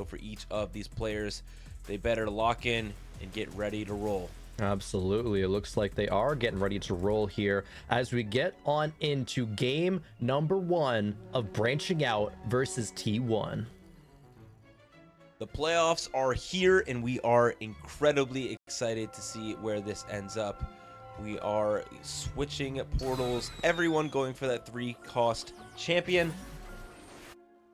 for each of these players. They better lock in and get ready to roll. Absolutely. It looks like they are getting ready to roll here as we get on into game number 1 of Branching Out versus T1. The playoffs are here, and we are incredibly excited to see where this ends up. We are switching portals, everyone going for that 3-cost champion.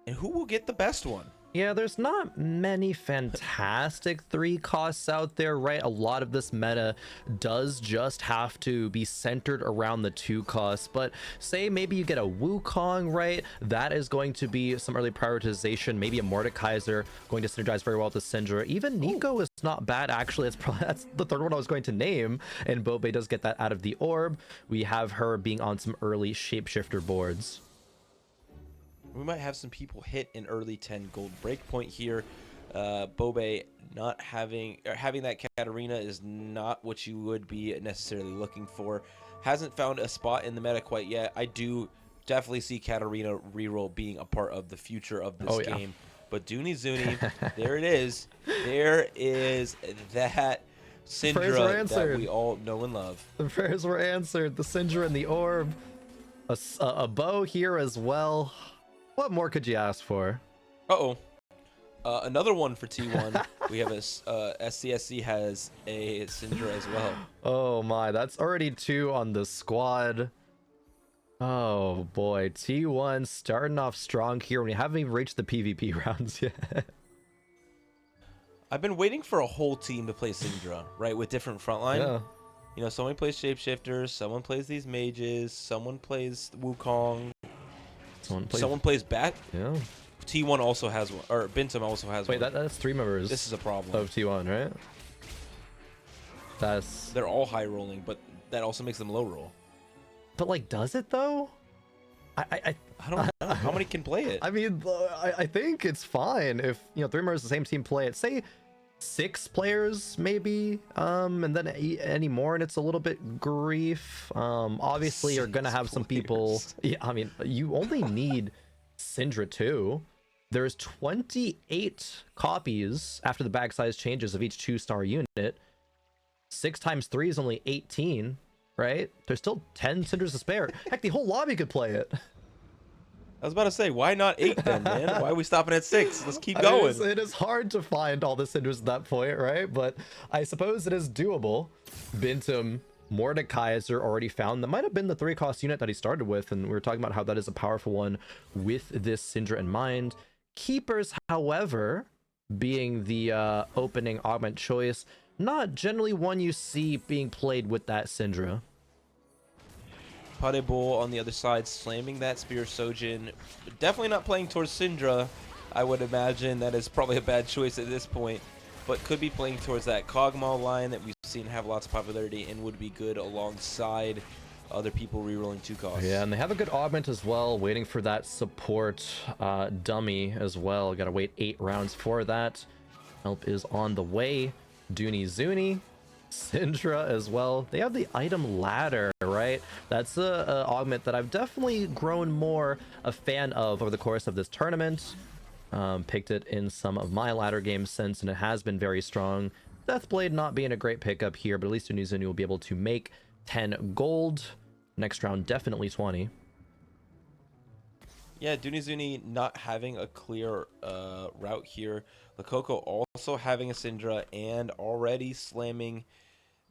And who will get the best one? Yeah, there's not many fantastic 3 costs out there, right? A lot of this meta does just have to be centered around the 2 costs, but say maybe you get a Wukong, right? That is going to be some early prioritization. Maybe a Mordekaiser going to synergize very well with the Syndra. Even Nico is not bad, actually. That's the third one I was going to name, and Bobe does get that out of the orb. We have her being on some early shapeshifter boards. We might have some people hit an early 10 gold breakpoint here. Bobe not having that Katarina is not what you would be necessarily looking for. Hasn't found a spot in the meta quite yet. I do definitely see Katarina reroll being a part of the future of this game. But Dooney Zuni, there it is. There is that Syndra that we all know and love. The prayers were answered. The Syndra and the orb. A bow here as well. What more could you ask for? Another one for T1. We have a SCSC has a Syndra as well. Oh my, that's already 2 on the squad. Oh boy, T1 starting off strong here when we haven't even reached the PvP rounds yet. I've been waiting for a whole team to play Syndra, right, with different frontline. Yeah. You know, someone plays Shapeshifters, someone plays these mages, someone plays Wukong. Someone plays Bat. Yeah. T1 also has one, or Bintum also has one. Wait, that's 3 members. This is a problem of T1, right? They're all high rolling, but that also makes them low roll. But like, does it though? I don't know. How many can play it? I mean, I think it's fine if 3 members of the same team play it. Say 6 players maybe, and then any more and it's a little bit grief. Obviously you're gonna have some people. Yeah, I mean, you only need Syndra 2. There's 28 copies after the bag size changes of each 2-star unit. 6 times 3 is only 18, right? There's still 10 Syndras to spare. Heck, the whole lobby could play it. I was about to say, why not 8 then, man? Why are we stopping at 6? Let's keep going. It is hard to find all the Syndras at that point, right? But I suppose it is doable. Bintum, Mordekaiser already found. That might have been the 3-cost unit that he started with, and we were talking about how that is a powerful one with this Syndra in mind. Keepers, however, being the opening augment choice, not generally one you see being played with that Syndra. Putable on the other side, slamming that Spear Sojin. Definitely not playing towards Syndra. I would imagine that is probably a bad choice at this point, but could be playing towards that Kog'Maw line that we've seen have lots of popularity and would be good alongside other people rerolling 2 costs. Yeah, and they have a good augment as well, waiting for that support dummy as well. Gotta wait 8 rounds for that. Help is on the way. Dooney Zuni, Syndra as well. They have the item ladder, right? That's a augment that I've definitely grown more a fan of over the course of this tournament. Picked it in some of my ladder games since, and it has been very strong. Deathblade not being a great pickup here, but at least Dooney Zuni will be able to make 10 gold. Next round, definitely 20. Yeah, Dooney Zuni not having a clear route here. Lakoko also having a Syndra and already slamming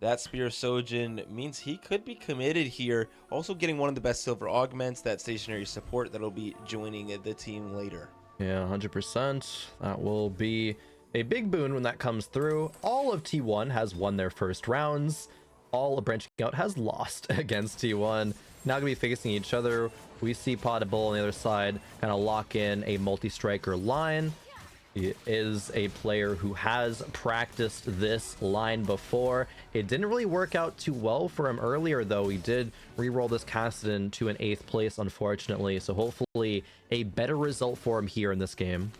that Spear Sojin means he could be committed here. Also getting one of the best silver augments, that stationary support that'll be joining the team later. Yeah, 100%. That will be a big boon when that comes through. All of T1 has won their first rounds. All of Branching Out has lost against T1. Now gonna be facing each other. We see Potable on the other side kind of lock in a multi-striker line. He is a player who has practiced this line before. It didn't really work out too well for him earlier, though. He did re-roll this Kassadin to an 8th place, unfortunately. So hopefully a better result for him here in this game.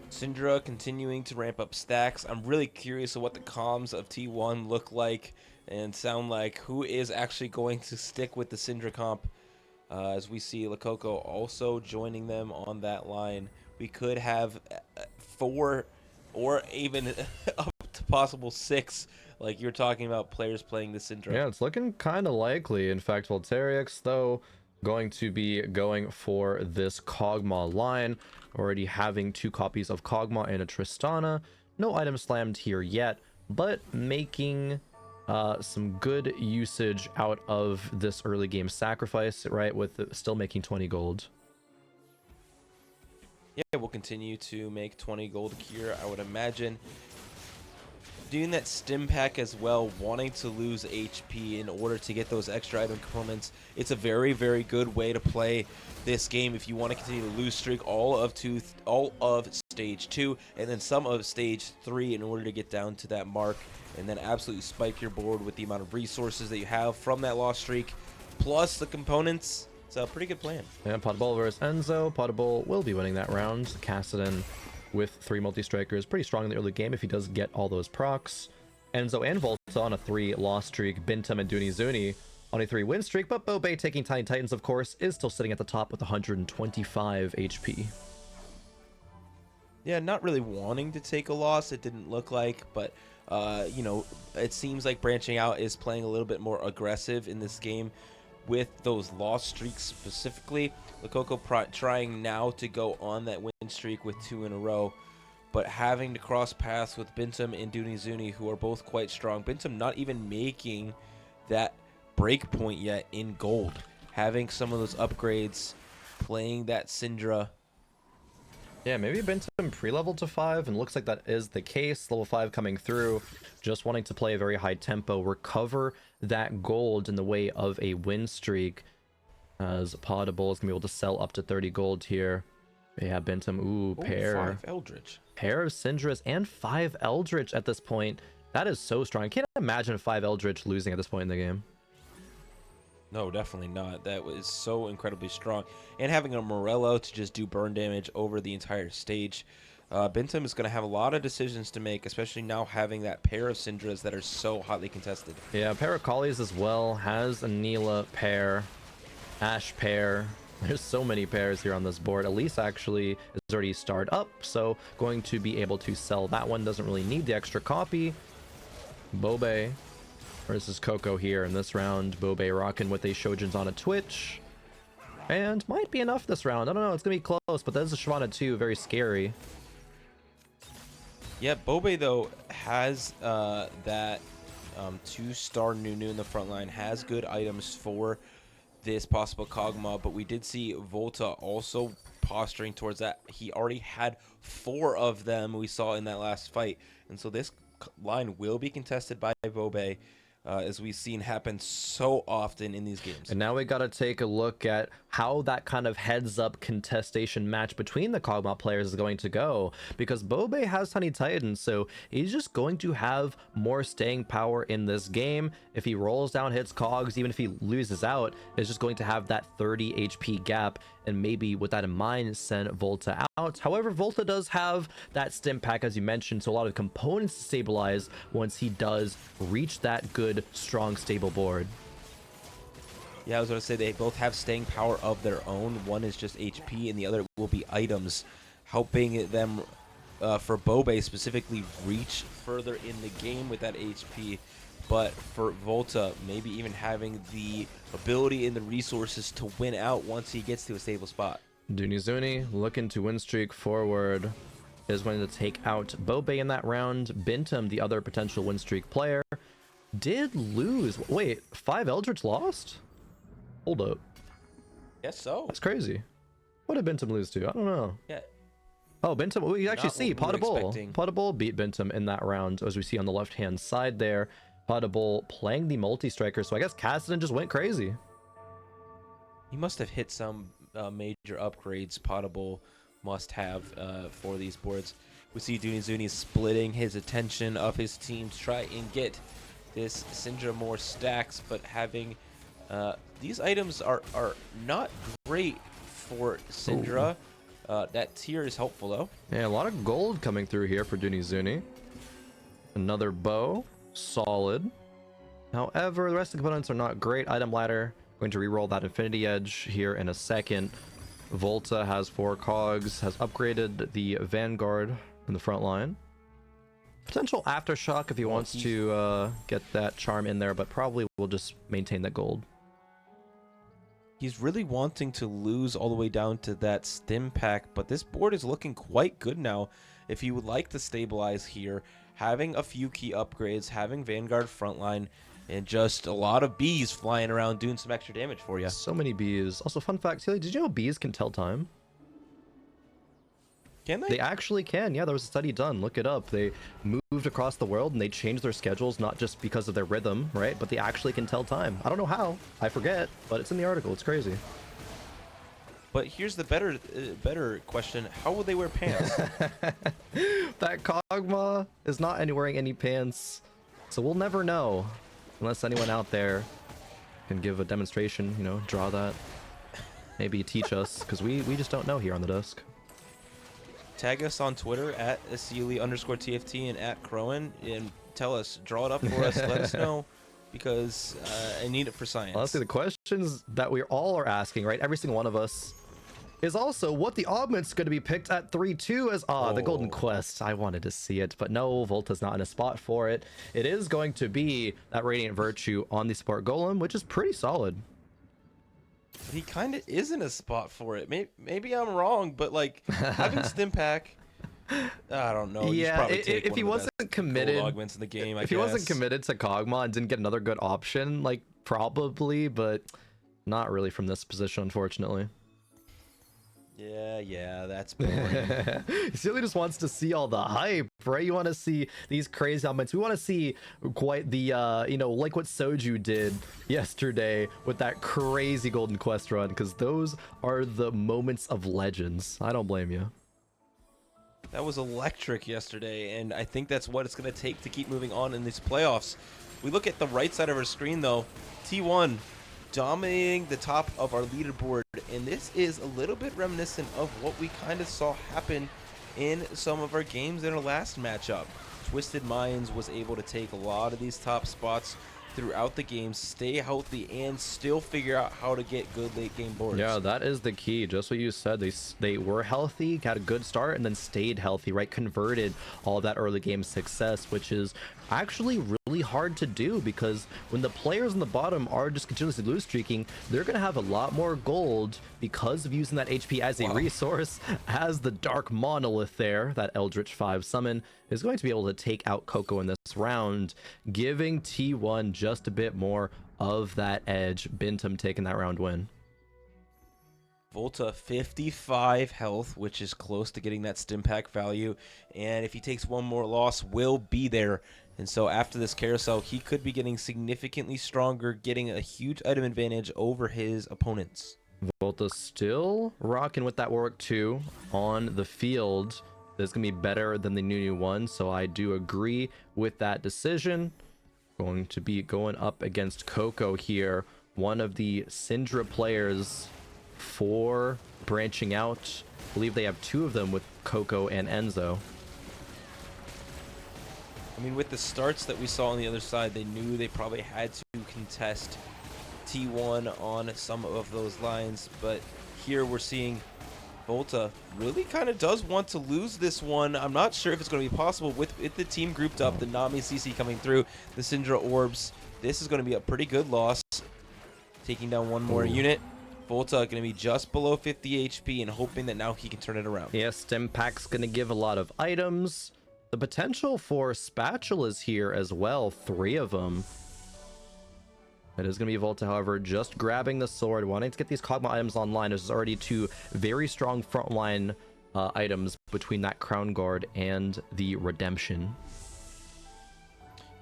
Syndra continuing to ramp up stacks. I'm really curious of what the comms of T1 look like and sound like. Who is actually going to stick with the Syndra comp? As we see Lakoko also joining them on that line, we could have 4 or even up to possible 6, like you're talking about, players playing the Syndra. Yeah, it's looking kind of likely. In fact, Voltairix, though, going to be going for this Kog'Maw line, already having 2 copies of Kog'Maw and a Tristana. No item slammed here yet, but making some good usage out of this early game sacrifice, right, with still making 20 gold. Yeah, we'll continue to make 20 gold here, I would imagine. Doing that stim pack as well, wanting to lose HP in order to get those extra item components. It's a very, very good way to play this game if you want to continue to lose streak all of stage 2 and then some of stage 3 in order to get down to that mark, and then absolutely spike your board with the amount of resources that you have from that lost streak plus the components. It's a pretty good plan. And Potable versus Enzo. Potable will be winning that round. Kassadin with 3 multi-strikers, pretty strong in the early game if he does get all those procs. Enzo and Volta on a 3 loss streak. Bintum and Dunizuni on a 3 win streak, but Bobe, taking Tiny Titans, of course, is still sitting at the top with 125 HP. Yeah, not really wanting to take a loss, it didn't look like, but you know, it seems like branching out is playing a little bit more aggressive in this game with those loss streaks specifically. Lakoko trying now to go on that win streak with 2 in a row, but having to cross paths with Bintum and Dunizuni, who are both quite strong. Bintum not even making that break point yet in gold, having some of those upgrades, playing that Syndra. Yeah, maybe Bintum pre-leveled to 5, and looks like that is the case. Level 5 coming through, just wanting to play a very high tempo, recover that gold in the way of a win streak, as Potable is going to be able to sell up to 30 gold here. Yeah, Bintum, ooh, pair. 5 Eldritch. Pair of Syndras and 5 Eldritch at this point. That is so strong. I can't imagine 5 Eldritch losing at this point in the game. No, definitely not. That was so incredibly strong. And having a Morello to just do burn damage over the entire stage. Bintum is going to have a lot of decisions to make, especially now having that pair of Syndras that are so hotly contested. Yeah, pair of Collies as well. Has a Neela pair, Ash pair. There's so many pairs here on this board. Elise actually is already starred up, so going to be able to sell that one. Doesn't really need the extra copy. Bobe versus Coco here in this round. Bobe rocking with a Shojin's on a Twitch. And might be enough this round. I don't know. It's going to be close, but that is a Shyvana too. Very scary. Yeah, Bobe, though, has that 2-star Nunu in the front line, has good items for this possible Kog'Maw, but we did see Volta also posturing towards that. He already had 4 of them we saw in that last fight, and so this line will be contested by Bobe, as we've seen happen so often in these games. And now we got to take a look at how that kind of heads-up contestation match between the Kog'Maw players is going to go, because Bobe has Tiny Titans, so he's just going to have more staying power in this game. If he rolls down, hits Cogs, even if he loses out, it's just going to have that 30 HP gap, and maybe with that in mind, send Volta out. However, Volta does have that stim pack, as you mentioned, so a lot of components to stabilize once he does reach that good, strong, stable board. Yeah, I was going to say they both have staying power of their own. One is just HP, and the other will be items, helping them, for Bobe specifically, reach further in the game with that HP. But for Volta, maybe even having the ability and the resources to win out once he gets to a stable spot. Dunizuni looking to win streak forward, is going to take out Bobe in that round. Bintum, the other potential win streak player, did lose. Wait, 5 Eldritch lost? Hold up. Yes, so. That's crazy. What did Bintum lose to? I don't know. Yeah. Oh, Bintum, we actually see Potable. expecting. Potable beat Bintum in that round, as we see on the left-hand side there. Potable playing the multi-striker, so I guess Kassadin just went crazy. He must have hit some major upgrades Potable must have for these boards. We see Dunizuni splitting his attention of his team to try and get this Syndra more stacks, but having these items are not great for Syndra. That tier is helpful though. Yeah, a lot of gold coming through here for Dunizuni. Another bow, solid. However, the rest of the components are not great. Item ladder Going to re-roll that Infinity Edge here in a second. Volta has 4 cogs, has upgraded the Vanguard in the front line. Potential Aftershock if he wants to get that charm in there, but probably will just maintain that gold. He's really wanting to lose all the way down to that stim pack, but this board is looking quite good now. If you would like to stabilize here, having a few key upgrades, having Vanguard frontline, and just a lot of bees flying around doing some extra damage for you. So many bees. Also, fun fact, Celia, did you know bees can tell time? Can they? They actually can. Yeah, there was a study done. Look it up. They moved across the world and they changed their schedules, not just because of their rhythm, right? But they actually can tell time. I don't know how. I forget, but it's in the article. It's crazy. But here's the better question. How will they wear pants? That Kog'Maw is not wearing any pants, so we'll never know. Unless anyone out there can give a demonstration, you know, draw that. Maybe teach us, because we just don't know here on the desk. Tag us on Twitter at @Sealy_TFT and @Crowan and tell us, draw it up for us, let us know, because I need it for science. Honestly, the questions that we all are asking, right, every single one of us, is also what the augment's going to be picked at 3-2 as the Golden Quest. I wanted to see it, but no, Volta's not in a spot for it. It is going to be that Radiant Virtue on the support golem, which is pretty solid. He kind of is in a spot for it. Maybe I'm wrong, but like having stim pack, I don't know. Yeah, if he wasn't committed, augments in the game, if he wasn't committed to Kog'Maw and didn't get another good option, like probably, but not really from this position, unfortunately. Yeah, that's boring. He really just wants to see all the hype, right? You want to see these crazy elements. We want to see quite the, you know, like what Soju did yesterday with that crazy Golden Quest run, because those are the moments of legends. I don't blame you. That was electric yesterday, and I think that's what it's going to take to keep moving on in these playoffs. We look at the right side of our screen, though. T1 dominating the top of our leaderboard, and this is a little bit reminiscent of what we kind of saw happen in some of our games in our last matchup. Twisted Minds was able to take a lot of these top spots throughout the game, stay healthy, and still figure out how to get good late game boards. Yeah, that is the key. Just what you said. They were healthy, got a good start, and then stayed healthy, right? Converted all of that early game success, which is actually really hard to do, because when the players on the bottom are just continuously lose streaking, they're going to have a lot more gold because of using that HP as a resource, as the Dark Monolith there, that Eldritch 5 summon, is going to be able to take out Coco in this round, giving T1 just a bit more of that edge. Bintum taking that round win. Volta 55 health, which is close to getting that stim pack value, and if he takes one more loss, will be there. And so after this carousel, he could be getting significantly stronger, getting a huge item advantage over his opponents. Volta still rocking with that Warwick 2 on the field. This is going to be better than the new one, so I do agree with that decision. Going to be going up against Coco here, one of the Syndra players for branching out. I believe they have 2 of them with Coco and Enzo. I mean, with the starts that we saw on the other side, they knew they probably had to contest T1 on some of those lines, but here we're seeing Volta really kind of does want to lose this one. I'm not sure if it's going to be possible with the team grouped up, the Nami CC coming through, the Syndra Orbs. This is going to be a pretty good loss. Taking down one more unit. Volta going to be just below 50 HP and hoping that now he can turn it around. Yeah, Stim Pack's going to give a lot of items. The potential for spatulas here as well, 3 of them. It is going to be Volta, however, just grabbing the sword, wanting to get these Kog'Maw items online. There's already 2 very strong frontline items between that Crown Guard and the Redemption.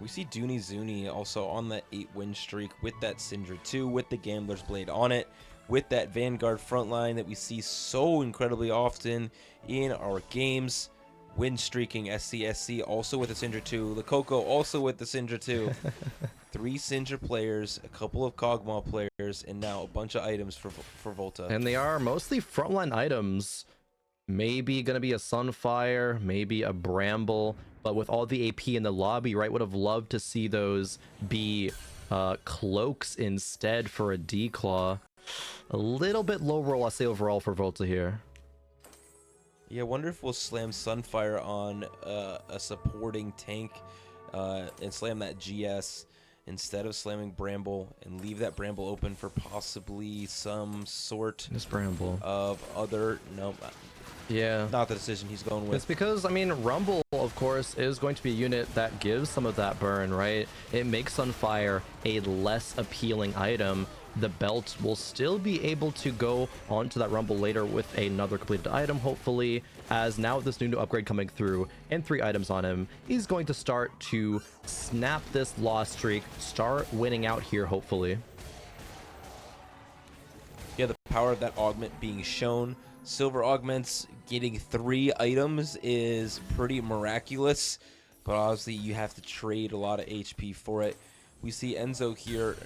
We see Dooney Zuni also on that 8-win streak with that Syndra 2, with the Gambler's Blade on it, with that Vanguard frontline that we see so incredibly often in our games. Win streaking SCSC also with the Syndra 2, the Coco also with the Syndra 2. 3 Syndra players, a couple of Kog'Maw players, and now a bunch of items for Volta. And they are mostly frontline items. Maybe going to be a Sunfire, maybe a Bramble, but with all the AP in the lobby, right, would have loved to see those be cloaks instead for a D-Claw. A little bit low roll, I say, overall for Volta here. Yeah, I wonder if we'll slam Sunfire on a supporting tank and slam that GS instead of slamming Bramble and leave that Bramble open for possibly some sort Bramble of other... No, yeah, not the decision he's going with. It's because, I mean, Rumble, of course, is going to be a unit that gives some of that burn, right? It makes Sunfire a less appealing item. The belt will still be able to go onto that Rumble later with another completed item, hopefully, as now with this new upgrade coming through and 3 items on him, he's going to start to snap this loss streak, start winning out here, hopefully. Yeah, the power of that augment being shown. Silver augments getting 3 items is pretty miraculous, but obviously you have to trade a lot of HP for it. We see Enzo here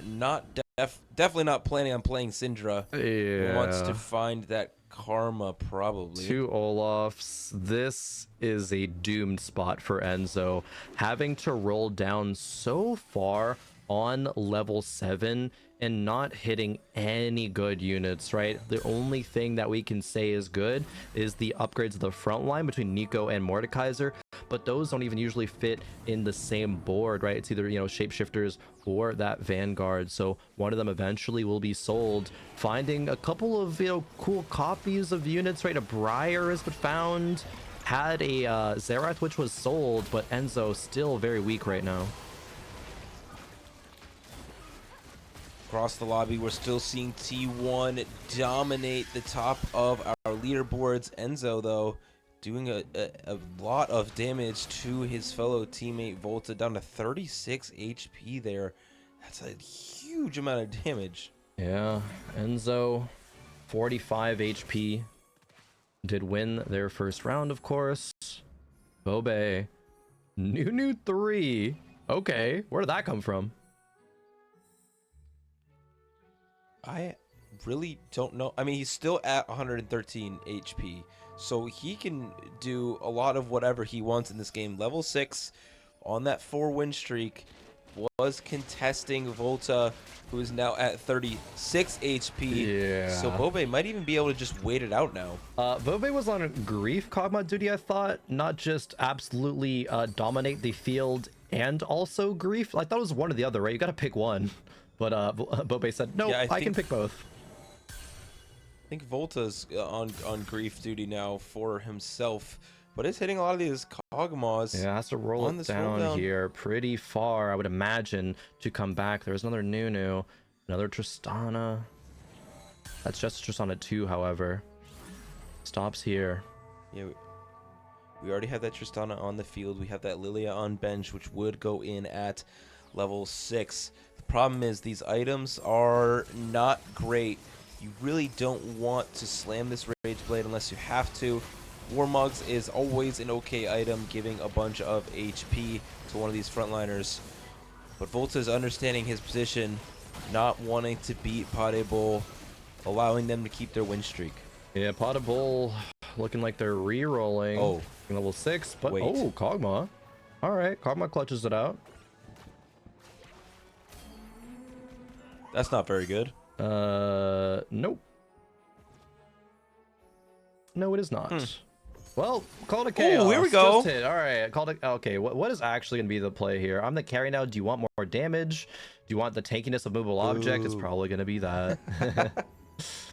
definitely not planning on playing Syndra. Yeah. Wants to find that karma, probably. 2 Olafs. This is a doomed spot for Enzo. Having to roll down so far on level 7 and not hitting any good units, right? The only thing that we can say is good is the upgrades of the front line between Nico and Mordekaiser, but those don't even usually fit in the same board, right? It's either, you know, shapeshifters or that Vanguard, so one of them eventually will be sold. Finding a couple of, you know, cool copies of units, right? A Briar has been found, had a Zerath which was sold, but Enzo still very weak right now. Across the lobby, we're still seeing T1 dominate the top of our leaderboards. Enzo, though, doing a lot of damage to his fellow teammate Volta, down to 36 HP there. That's a huge amount of damage. Yeah, Enzo, 45 HP. Did win their first round, of course. Bobe, new 3. Okay, where did that come from? I really don't know. I mean, he's still at 113 HP, so he can do a lot of whatever he wants in this game. Level 6 on that 4-win streak, was contesting Volta, who is now at 36 HP. Yeah. So Bobe might even be able to just wait it out now. Bobe was on Grief Kog'Maw duty, I thought. Not just absolutely dominate the field and also Grief. I thought it was one or the other, right? You got to pick one. But Bobe said, no, yeah, I can pick both. I think Volta's on Grief duty now for himself, but it's hitting a lot of these Kog'Maws. Yeah, has to roll it down here pretty far, I would imagine, to come back. There's another Nunu, another Tristana. That's just Tristana 2, however. Stops here. Yeah, we already have that Tristana on the field. We have that Lilia on bench, which would go in at level 6. The problem is these items are not great. You really don't want to slam this Rage Blade unless you have to. Warmugs is always an okay item, giving a bunch of HP to one of these frontliners. But Volta is understanding his position, not wanting to beat Potable, allowing them to keep their win streak. Yeah, Potable looking like they're re-rolling. Oh. Level 6, but wait. Oh, Kog'Maw. Alright, Kog'Maw clutches it out. That's not very good. Nope. No, it is not. Well, called a chaos. Oh, here we go. Just hit. All right, called it. Okay, what is actually gonna be the play here? I'm the carry now. Do you want more damage? Do you want the tankiness of movable object? It's probably gonna be that.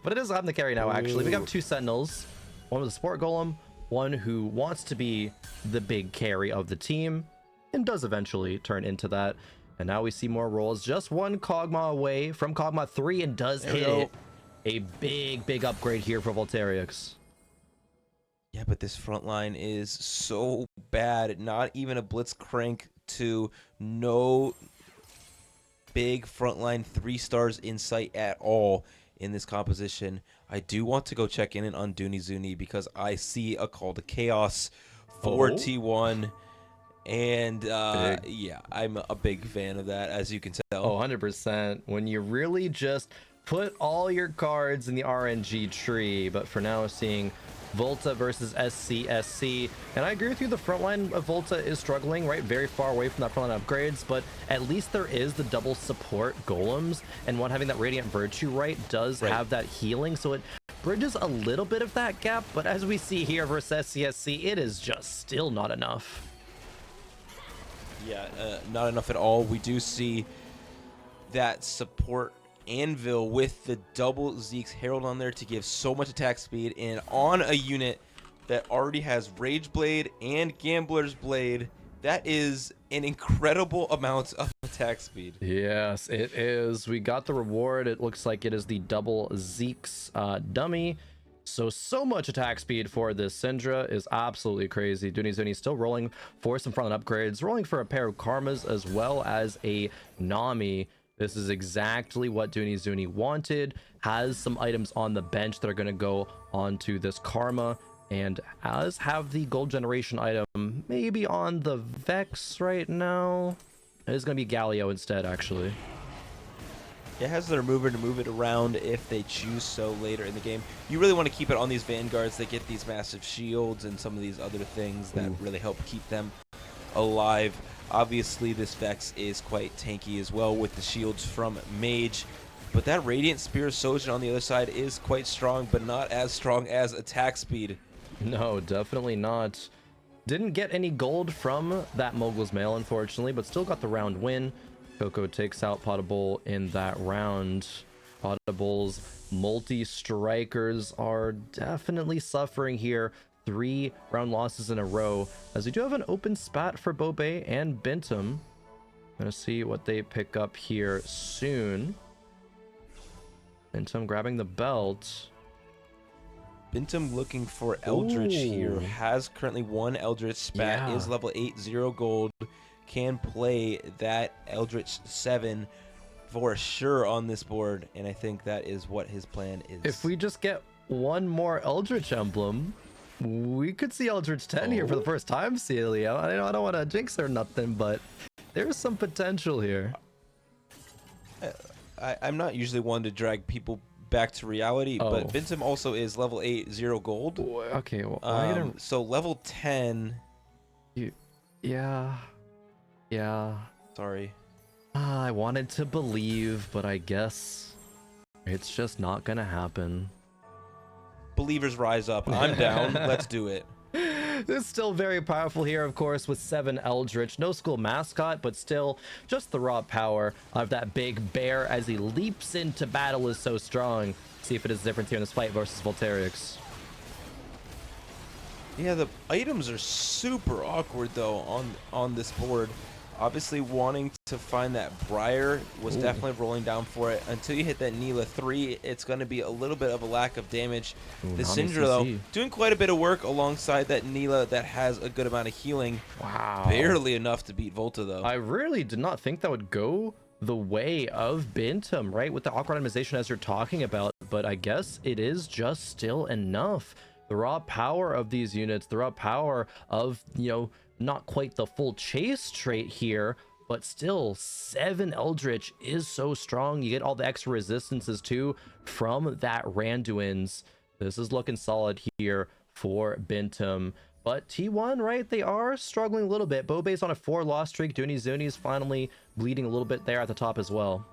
But it is. I'm the carry now. Actually, we got 2 sentinels. One with a support golem. One who wants to be the big carry of the team, and does eventually turn into that. And now we see more rolls. Just one Kog'Maw away from Kog'Maw 3, and does hit it. A big upgrade here for Volteriix. Yeah, but this front line is so bad. Not even a Blitzcrank to no big frontline 3 stars in sight at all in this composition. I do want to go check in on Dunizuni because I see a call to chaos for T1. And yeah, I'm a big fan of that, as you can tell. Oh, 100%. When you really just put all your cards in the RNG tree, but for now seeing Volta versus SCSC. And I agree with you, the front line of Volta is struggling, right? Very far away from that front line upgrades, but at least there is the double support golems, and one having that Radiant Virtue, right, does have that healing, so it bridges a little bit of that gap, but as we see here versus SCSC, it is just still not enough. Yeah, not enough at all. We do see that support anvil with the double Zeke's Herald on there to give so much attack speed, and on a unit that already has Rage Blade and Gambler's Blade, that is an incredible amount of attack speed. Yes, it is. We got the reward. It looks like it is the double Zeke's dummy. So much attack speed for this Syndra is absolutely crazy. Dooney still rolling for some frontline upgrades, rolling for a pair of Karmas as well as a Nami. This is exactly what Dooney wanted. Has some items on the bench that are going to go onto this Karma, and as have the gold generation item maybe on the Vex right now. It is going to be Galio instead, actually. It has the remover to move it around if they choose so later in the game. You really want to keep it on these Vanguards that get these massive shields and some of these other things that really help keep them alive. Obviously, this Vex is quite tanky as well with the shields from Mage. But that Radiant Spear Sojin on the other side is quite strong, but not as strong as attack speed. No, definitely not. Didn't get any gold from that Mogul's Mail, unfortunately, but still got the round win. Coco takes out Potable in that round. Potable's multi-strikers are definitely suffering here. 3 round losses in a row, as we do have an open spat for Bobe and Bintum. Gonna see what they pick up here soon. Bintum grabbing the belt. Bintum looking for Eldritch here. Has currently 1 Eldritch spat, is level 8, 0 gold. Can play that Eldritch 7 for sure on this board, and I think that is what his plan is. If we just get 1 more Eldritch emblem, we could see Eldritch 10 here for the first time, Celia. I don't want to jinx or nothing, but there's some potential here. I'm not usually one to drag people back to reality, but Bintum also is level 8, 0 gold. Okay, well, so level 10. Yeah. Sorry. I wanted to believe, but I guess it's just not gonna happen. Believers rise up. I'm down. Let's do it. It's still very powerful here, of course, with 7 Eldritch. No school mascot, but still, just the raw power of that big bear as he leaps into battle is so strong. See if it is a difference here in this fight versus Volterix. Yeah, the items are super awkward, though, on this board. Obviously, wanting to find that Briar was definitely rolling down for it. Until you hit that Neela 3, it's going to be a little bit of a lack of damage. The Syndra, though, doing quite a bit of work alongside that Neela that has a good amount of healing. Wow. Barely enough to beat Volta, though. I really did not think that would go the way of Bintum, right? With the awkward optimization as you're talking about, but I guess it is just still enough. The raw power of these units, the raw power of, not quite the full chase trait here, but still 7 Eldritch is so strong. You get all the extra resistances too from that Randuin's. This is looking solid here for Bintum. But T1, right, they are struggling a little bit. Bobe's on a 4-loss streak. Zuni's finally bleeding a little bit there at the top as well.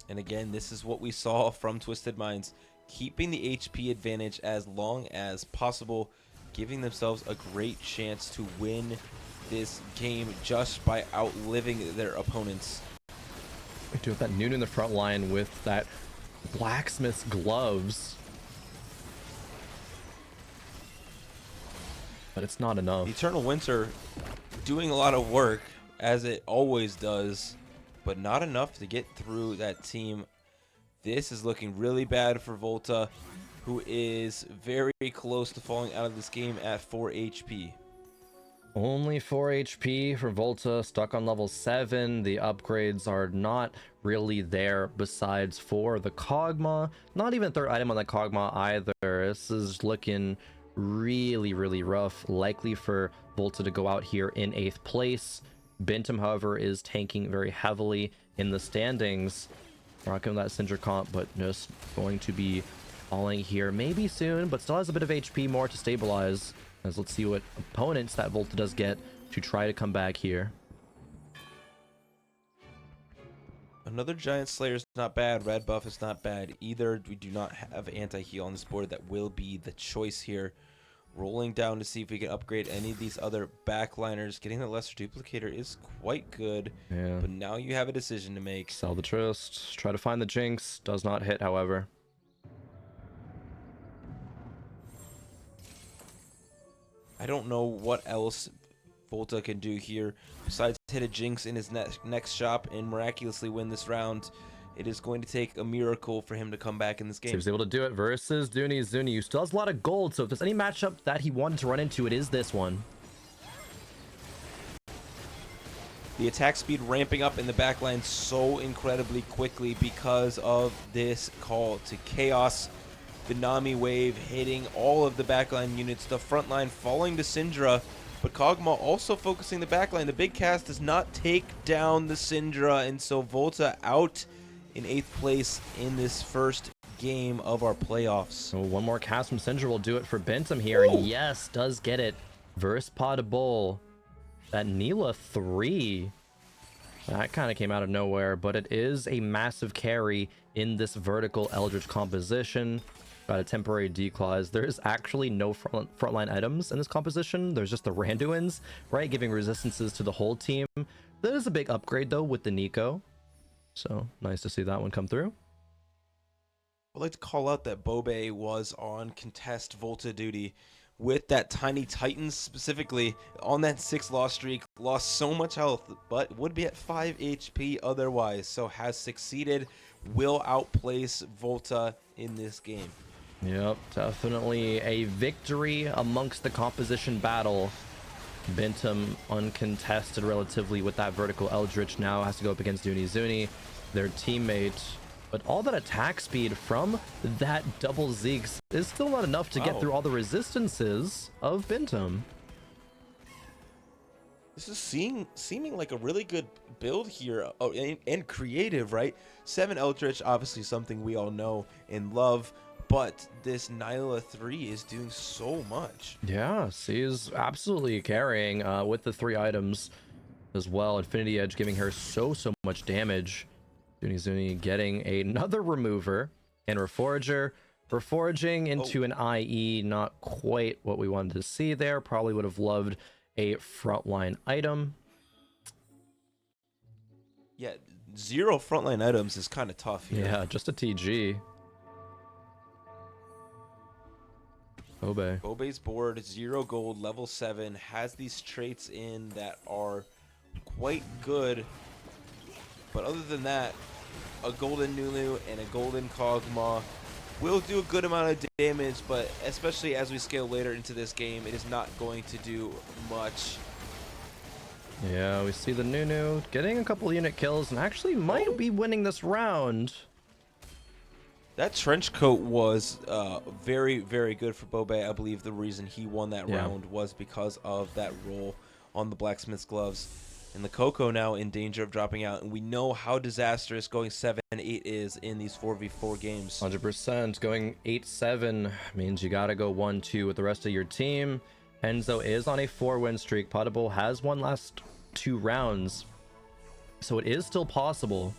And again, this is what we saw from Twisted Minds. Keeping the HP advantage as long as possible, giving themselves a great chance to win this game just by outliving their opponents. We do have that Noon in the front line with that blacksmith's gloves. But it's not enough. Eternal Winter doing a lot of work, as it always does, but not enough to get through that team. This is looking really bad for Volta, who is very close to falling out of this game at 4 HP. Only 4 HP for Volta, stuck on level 7. The upgrades are not really there besides for the Kog'Maw. Not even third item on the Kog'Maw either. This is looking really, really rough. Likely for Volta to go out here in 8th place. Bintum, however, is tanking very heavily in the standings. Rocking that Syndra comp, but just going to be falling here maybe soon, but still has a bit of HP more to stabilize. As let's see what opponents that Volta does get to try to come back here. Another Giant Slayer is not bad. Red buff is not bad either. We do not have anti-heal on this board. That will be the choice here. Rolling down to see if we can upgrade any of these other backliners. Getting the lesser duplicator is quite good. Yeah. But now you have a decision to make. Sell the Trist. Try to find the Jinx. Does not hit, however. I don't know what else Volta can do here besides hit a Jinx in his next shop and miraculously win this round. It is going to take a miracle for him to come back in this game. So he was able to do it versus Dooney Zuni, who still has a lot of gold. So if there's any matchup that he wanted to run into, it is this one. The attack speed ramping up in the backline so incredibly quickly because of this call to chaos. The Nami wave hitting all of the backline units. The front line falling to Syndra. But Kog'Maw also focusing the backline. The big cast does not take down the Syndra. And so Volta out in 8th place in this first game of our playoffs. So one more cast from Syndra will do it for Bentham here. Ooh. And yes, does get it. Verse Potable. That Neela 3. That kind of came out of nowhere. But it is a massive carry in this vertical Eldritch composition. Got a temporary declaws. There is actually no frontline items in this composition. There's just the Randuins, right? Giving resistances to the whole team. That is a big upgrade, though, with the Nico. So, nice to see that one come through. I'd like to call out that Bobe was on contest Volta duty with that Tiny Titans specifically on that 6 loss streak. Lost so much health, but would be at 5 HP otherwise. So, has succeeded. Will outplace Volta in this game. Yep, definitely a victory amongst the composition battle. Bentham uncontested relatively with that vertical Eldritch. Now has to go up against Dooney Zuni, their teammate. But all that attack speed from that double Zeeks is still not enough to get through all the resistances of Bentham. This is seeming like a really good build here, and creative, right? 7 Eldritch, obviously something we all know and love. But this Nyla 3 is doing so much. Yeah, she's absolutely carrying with the 3 items as well. Infinity Edge giving her so much damage. Dooney Zuni getting another remover and Reforger. Reforging into an IE, not quite what we wanted to see there. Probably would have loved a frontline item. Yeah, 0 frontline items is kind of tough here. Yeah, just a TG. Bobe's board, 0 gold, level 7, has these traits in that are quite good. But other than that, a golden Nunu and a golden Kog'Maw will do a good amount of damage, but especially as we scale later into this game, it is not going to do much. Yeah, we see the Nunu getting a couple unit kills and actually might be winning this round. That trench coat was very, very good for Bobe. I believe the reason he won that round was because of that roll on the blacksmith's gloves. And the Coco now in danger of dropping out. And we know how disastrous going 7-8 is in these 4v4 games. 100%. Going 8-7 means you got to go 1-2 with the rest of your team. Enzo is on a 4-win streak. Potable has won last 2 rounds. So it is still possible.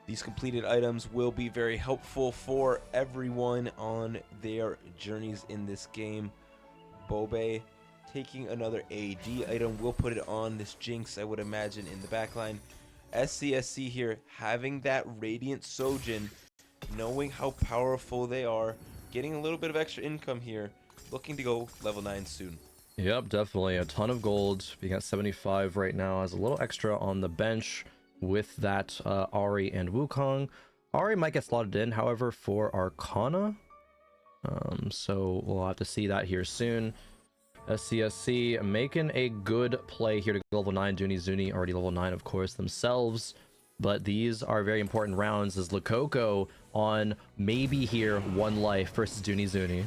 These completed items will be very helpful for everyone on their journeys in this game. Bobe taking another AD item. We'll put it on this Jinx, I would imagine, in the backline. SCSC here, having that Radiant Sojin, knowing how powerful they are, getting a little bit of extra income here, looking to go level 9 soon. Yep, definitely. A ton of gold. We got 75 right now, has a little extra on the bench with that Ahri and Wukong. Ahri might get slotted in, however, for Arcana. So we'll have to see that here soon. SCSC making a good play here to go level 9. Dooney Zuni already level 9, of course, themselves. But these are very important rounds as Lococo on maybe here 1 life versus Dooney Zuni.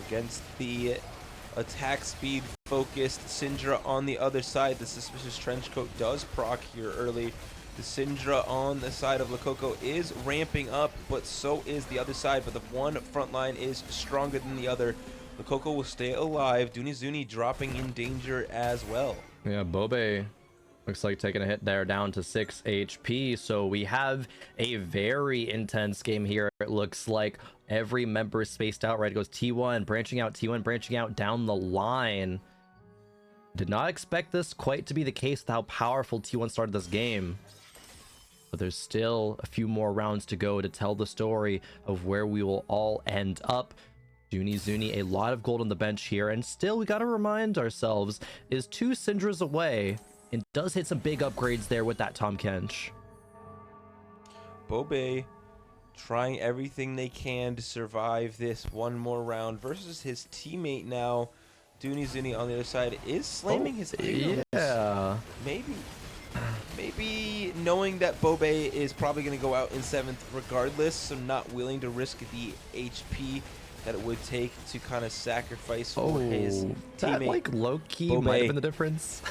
Against the attack speed focused. Syndra on the other side. The Suspicious Trenchcoat does proc here early. The Syndra on the side of Lakoko is ramping up, but so is the other side. But the one front line is stronger than the other. Lakoko will stay alive. Dunizuni dropping in danger as well. Yeah, Bobe looks like taking a hit there, down to 6 HP. So we have a very intense game here. It looks like every member is spaced out, right? It goes T1, branching out, T1, branching out down the line. Did not expect this quite to be the case with how powerful T1 started this game. But there's still a few more rounds to go to tell the story of where we will all end up. Dunizuni, a lot of gold on the bench here, and still we got to remind ourselves, is 2 Syndras away and does hit some big upgrades there with that Tahm Kench. Bobe trying everything they can to survive this one more round versus his teammate now. Dunizuni on the other side is slamming his items. Yeah. Maybe knowing that Bobe is probably going to go out in 7th regardless, so not willing to risk the HP that it would take to kind of sacrifice for his teammate. That like low-key Bobe might have been the difference.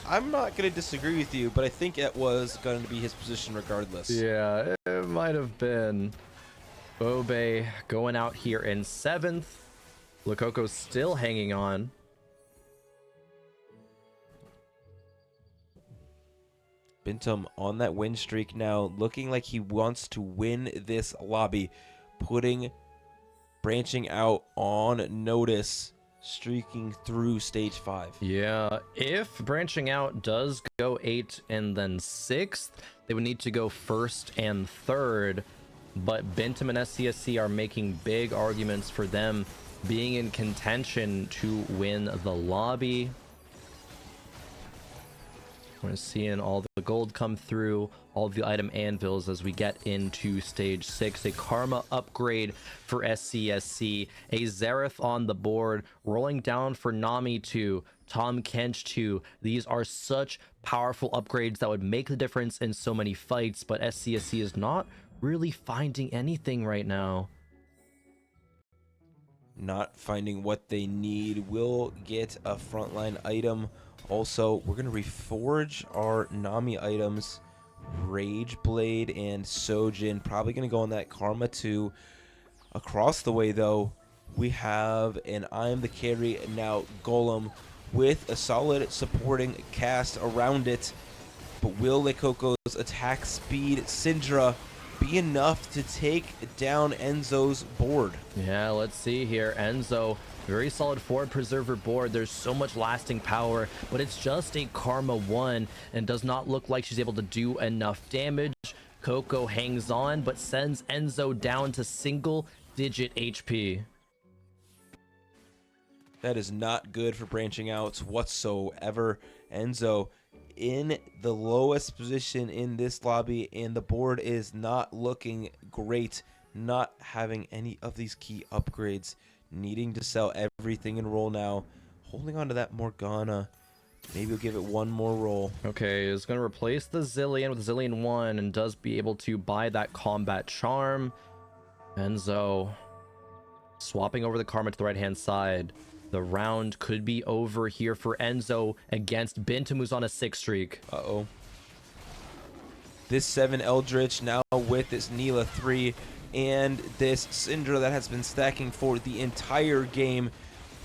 I'm not going to disagree with you, but I think it was going to be his position regardless. Yeah, it might have been. Bobe going out here in 7th. Lakoko's still hanging on. Bintum on that win streak now, looking like he wants to win this lobby, branching out on notice, streaking through stage 5. Yeah, if branching out does go 8 and then 6th, they would need to go 1st and 3rd. But Bintum and SCSC are making big arguments for them being in contention to win the lobby. We're seeing all the gold come through, all the item anvils as we get into stage 6. A Karma upgrade for SCSC, a Xerath on the board, rolling down for Nami 2, Tahm Kench 2. These are such powerful upgrades that would make the difference in so many fights, but SCSC is not really finding anything right now. Not finding what they need. Will get a frontline item. Also, we're going to reforge our Nami items. Rage Blade and Sojin. Probably going to go on that Karma 2. Across the way, though, we have an I Am the Carry now Golem with a solid supporting cast around it. But will Lekoko's attack speed Syndra be enough to take down Enzo's board? Yeah, let's see here. Enzo, very solid forward preserver board. There's so much lasting power, but it's just a Karma 1 and does not look like she's able to do enough damage. Coco hangs on, but sends Enzo down to single-digit HP. That is not good for branching out whatsoever. Enzo in the lowest position in this lobby, and the board is not looking great. Not having any of these key upgrades. Needing to sell everything and roll now. Holding on to that Morgana. Maybe we'll give it one more roll. Okay, is going to replace the Zillion with Zillion 1 and does be able to buy that combat charm. Enzo swapping over the Karma to the right-hand side. The round could be over here for Enzo against Bintum, who's on a 6 streak. Uh-oh. This 7 Eldritch now with this Neela 3 and this Syndra that has been stacking for the entire game.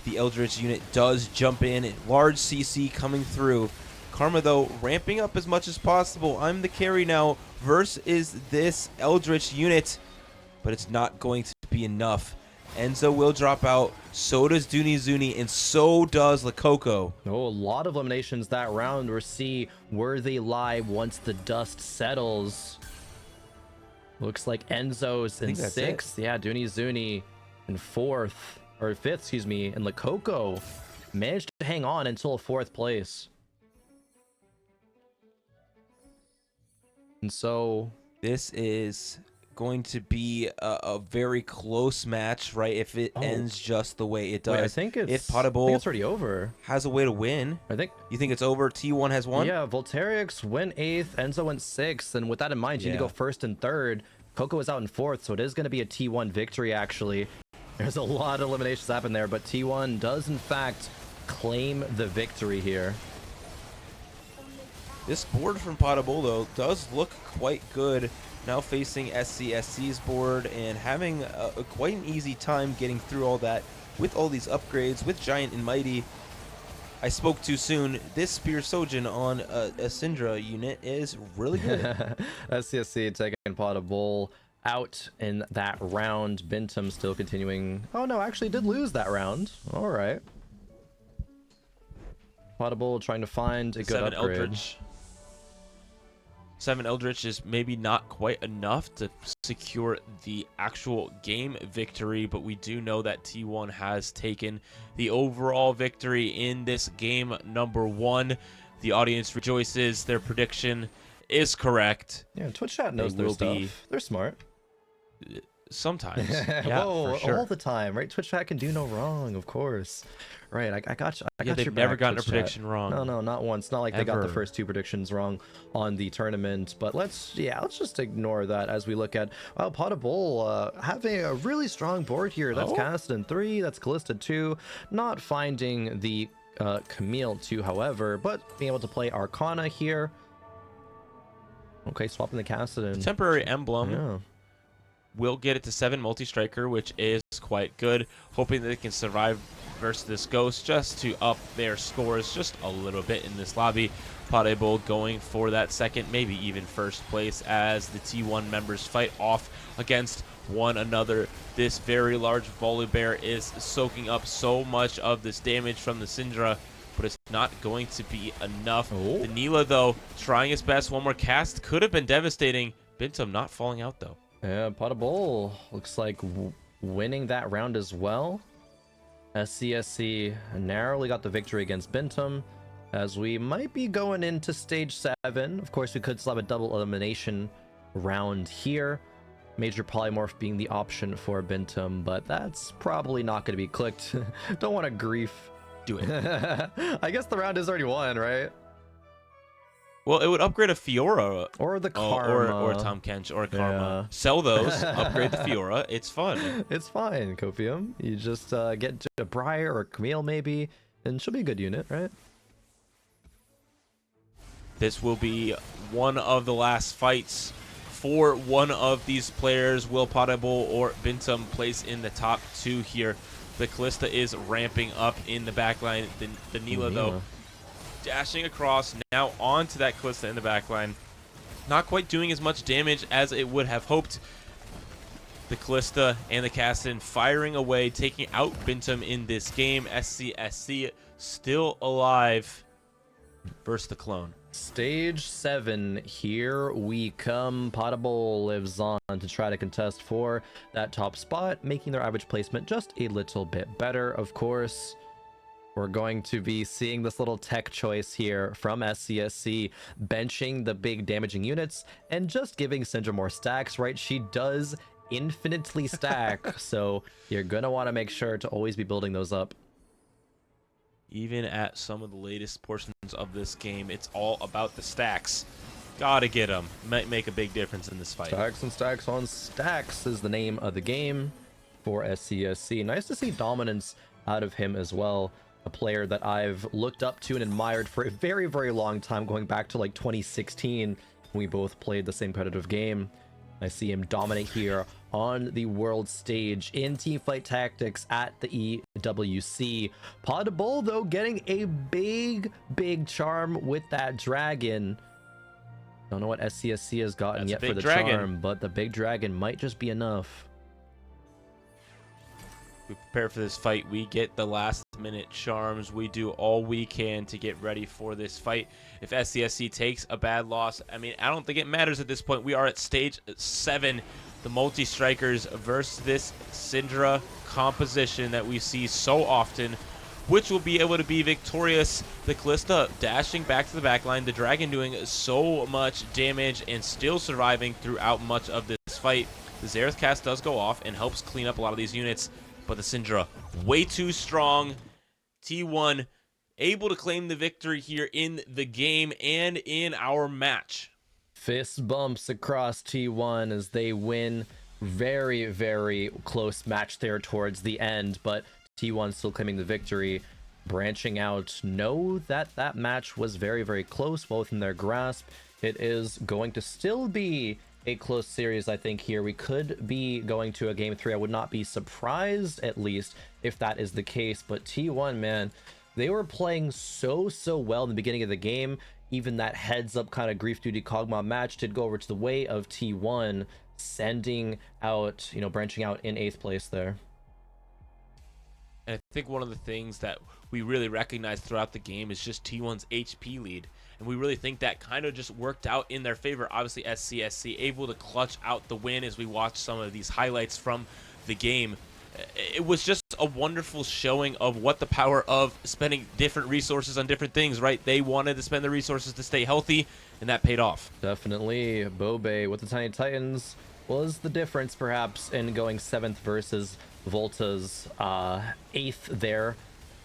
The Eldritch unit does jump in. Large CC coming through. Karma, though, ramping up as much as possible. I'm the carry now versus this Eldritch unit, but it's not going to be enough. Enzo will drop out. So does Dunizuni, and so does Lakoko. Oh, a lot of eliminations that round. We'll see where they lie once the dust settles. Looks like Enzo's in 6th. Yeah, Dunizuni in 4th. Or 5th, excuse me. And Lakoko managed to hang on until 4th place. And so this is going to be a very close match, right? If it ends just the way it does. Wait, I think it's already over. Has a way to win. You think it's over? T1 has won? Yeah, Voltairix went 8th, Enzo went 6th, and with that in mind, you need to go 1st and 3rd. Coco is out in 4th, so it is going to be a T1 victory, actually. There's a lot of eliminations happen there, but T1 does in fact claim the victory here. This board from Potable, though, does look quite good. Now facing SCSC's board and having quite an easy time getting through all that with all these upgrades, with Giant and Mighty. I spoke too soon. This Spear Sojin on a Syndra unit is really good. SCSC taking Potable out in that round. Bintum still continuing. Oh no, actually did lose that round. All right. Potable trying to find a good upgrade. Eldritch. 7 Eldritch is maybe not quite enough to secure the actual game victory, but we do know that T1 has taken the overall victory in this game number 1. The audience rejoices. Their prediction is correct. Yeah, Twitch chat knows their stuff. They're smart. Sometimes. Yeah, Whoa, for sure. all the time, right? Twitch chat can do no wrong, of course. Right, I got you. They've never gotten a prediction wrong. No, not once. Not like they got the first 2 predictions wrong on the tournament. But let's just ignore that as we look at Potable having a really strong board here. That's Caston 3, that's Callista 2. Not finding the Camille 2, however, but being able to play Arcana here. Okay, swapping the Caston. Temporary emblem. Yeah. Will get it to 7 multi-striker, which is quite good. Hoping that they can survive versus this Ghost just to up their scores just a little bit in this lobby. Potable going for that second, maybe even first place as the T1 members fight off against one another. This very large Volibear is soaking up so much of this damage from the Syndra, but it's not going to be enough. The Neela, though, trying his best. One more cast could have been devastating. Bintum not falling out, though. Yeah, Potable looks like winning that round as well. SCSC narrowly got the victory against Bintum, as we might be going into stage 7. Of course, we could still have a double elimination round here. Major Polymorph being the option for Bintum, but that's probably not going to be clicked. Don't want to grief. Do it. I guess the round is already won, right? Well, it would upgrade a Fiora. Or the Karma. Or Tom Kench or Karma. Yeah. Sell those, upgrade the Fiora. It's fun. It's fine, Copium. You just get a Briar or a Camille maybe, and she'll be a good unit, right? This will be one of the last fights for one of these players. Will Potable or Bintum place in the top 2 here? The Callista is ramping up in the backline. The Neela, though, dashing across now onto that Callista in the backline. Not quite doing as much damage as it would have hoped. The Callista and the Caston firing away, taking out Bintum in this game. SCSC still alive versus the clone. Stage 7, here we come. Potable lives on to try to contest for that top spot, making their average placement just a little bit better, of course. We're going to be seeing this little tech choice here from SCSC, benching the big damaging units and just giving Syndra more stacks, right? She does infinitely stack, so you're going to want to make sure to always be building those up. Even at some of the latest portions of this game, it's all about the stacks. Gotta get them. Might make a big difference in this fight. Stacks and stacks on stacks is the name of the game for SCSC. Nice to see dominance out of him as well. A player that I've looked up to and admired for a very, very long time, going back to like 2016 when we both played the same competitive game. I see him dominate here on the world stage in Teamfight Tactics at the EWC. Potable, though, getting a big, big charm with that dragon. Don't know what SCSC has gotten yet for the charm, but the big dragon might just be enough. We prepare for this fight. We get the last minute charms. We do all we can to get ready for this fight. If SCSC takes a bad loss, I mean, I don't think it matters at this point. We are at stage 7, the multi-strikers versus this Syndra composition that we see so often, which will be able to be victorious. The Callista dashing back to the backline, the dragon doing so much damage and still surviving throughout much of this fight. The Xerath cast does go off and helps clean up a lot of these units, but the Syndra way too strong. T1 able to claim the victory here in the game and in our match. Fist bumps across T1 as they win very, very close match there towards the end, but T1 still claiming the victory. Branching out know that that match was very, very close, well within their grasp. It is going to still be a close series, I think. Here we could be going to a game 3. I would not be surprised, at least, if that is the case. But T1, man, they were playing so well in the beginning of the game. Even that heads up kind of Grief Duty Kog'Maw match did go over to the way of T1, sending out, you know, branching out in 8th place there. And I think one of the things that we really recognize throughout the game is just T1's HP lead. And we really think that kind of just worked out in their favor. Obviously, SCSC able to clutch out the win as we watch some of these highlights from the game. It was just a wonderful showing of what the power of spending different resources on different things, right? They wanted to spend the resources to stay healthy, and that paid off. Definitely. Bobe with the Tiny Titans was the difference, perhaps, in going 7th versus Volta's 8th there.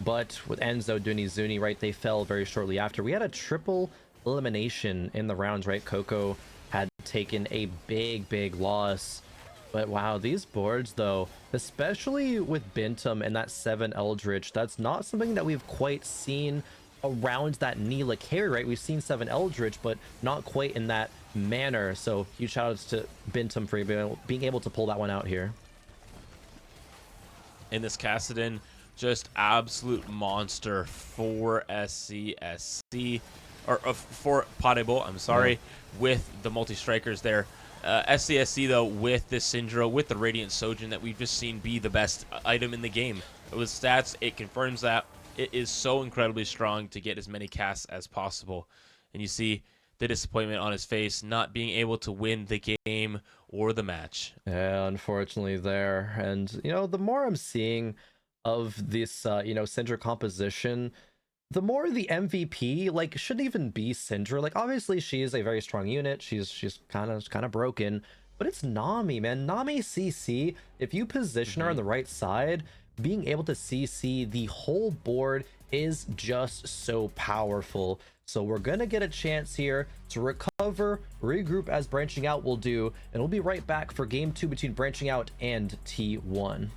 But with Enzo, Duni, Zuni, right, they fell very shortly after. We had a triple elimination in the rounds, right? Coco had taken a big loss. But wow, these boards, though, especially with Bintum and that 7 Eldritch, that's not something that we've quite seen around that Neela carry, right? We've seen 7 Eldritch, but not quite in that manner. So huge shout outs to Bintum for being able to pull that one out here. In this Kassadin, just absolute monster for SCSC, or for Padebo, I'm sorry, with the multi-strikers there. SCSC, though, with this Syndra, with the Radiant Sojin that we've just seen be the best item in the game. With stats, it confirms that. It is so incredibly strong to get as many casts as possible. And you see the disappointment on his face, not being able to win the game or the match. Yeah, unfortunately there. And, you know, the more I'm seeing of this, you know, Syndra composition, the more the MVP, like, shouldn't even be Syndra. Like, obviously she is a very strong unit. She's kind of broken, but it's Nami, man. Nami CC, if you position her on the right side, being able to CC the whole board is just so powerful. So we're gonna get a chance here to recover, regroup as Branching Out will do, and we'll be right back for game 2 between Branching Out and T1.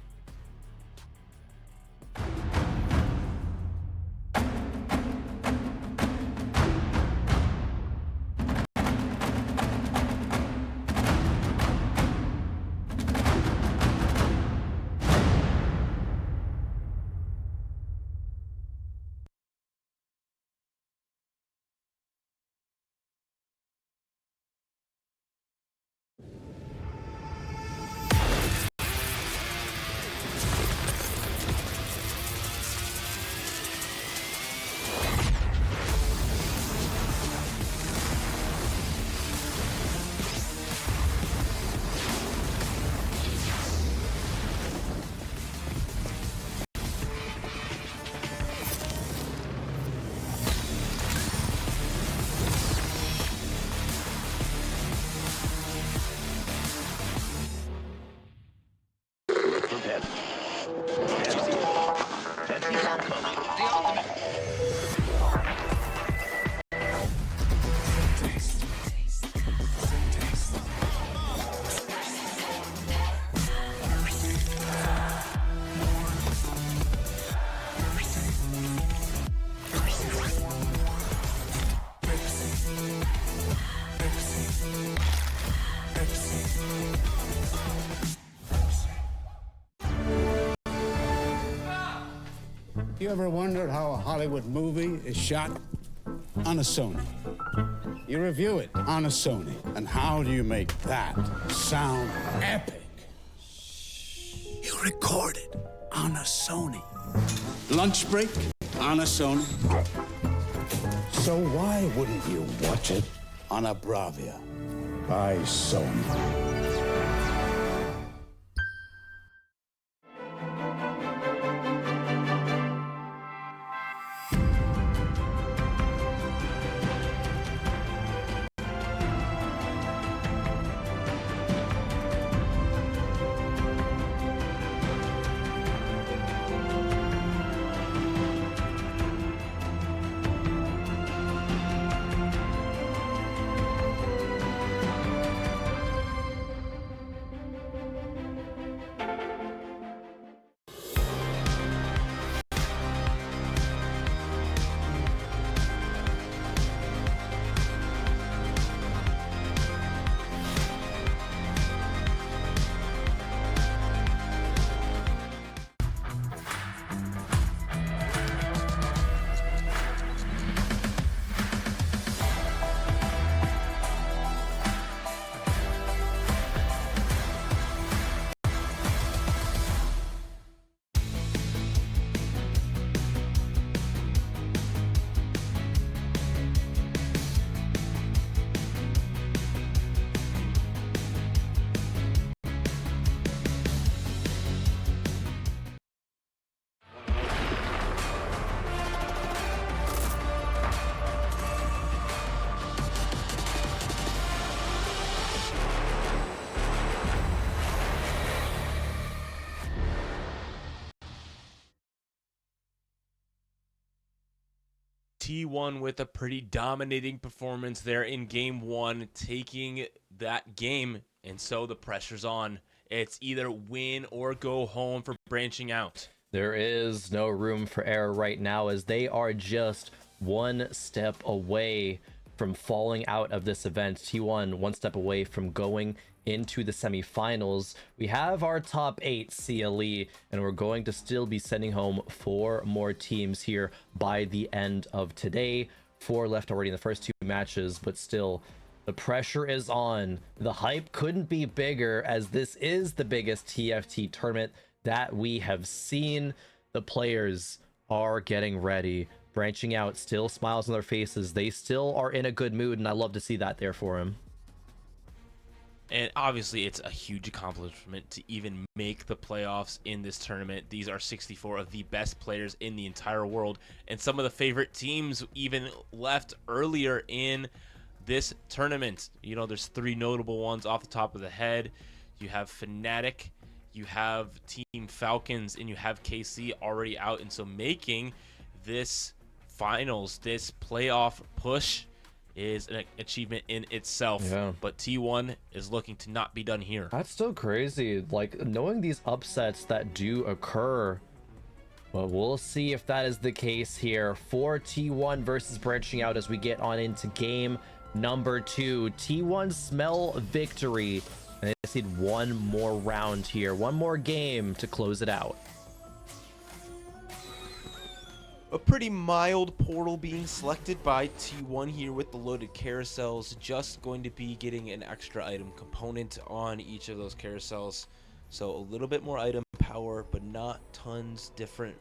You ever wondered how a Hollywood movie is shot? On a Sony. You review it on a Sony. And how do you make that sound epic? You record it on a Sony. Lunch break on a Sony. So why wouldn't you watch it on a Bravia by Sony? T1 with a pretty dominating performance there in game one, taking that game, and so the pressure's on. It's either win or go home for branching out. There is no room for error right now, as they are just one step away from falling out of this event. T1 one step away from going into the semifinals. We have our top 8 CLE, and we're going to still be sending home 4 more teams here by the end of today. 4 left already in the first 2 matches, but still the pressure is on. The hype couldn't be bigger, as this is the biggest TFT tournament that we have seen. The players are getting ready, branching out, still smiles on their faces. They still are in a good mood, and I love to see that there for him. And obviously, it's a huge accomplishment to even make the playoffs in this tournament. These are 64 of the best players in the entire world, and some of the favorite teams even left earlier in this tournament. You know, there's 3 notable ones off the top of the head. You have Fnatic, you have Team Falcons, and you have KC already out, and so making this finals, this playoff push, is an achievement in itself. Yeah. But T1 is looking to not be done here. That's still crazy, like knowing these upsets that do occur. But we'll see if that is the case here for T1 versus branching out as we get on into game number 2. T1 smell victory, and they just need one more round here, one more game to close it out. A pretty mild portal being selected by T1 here with the loaded carousels. Just going to be getting an extra item component on each of those carousels. So a little bit more item power, but not tons different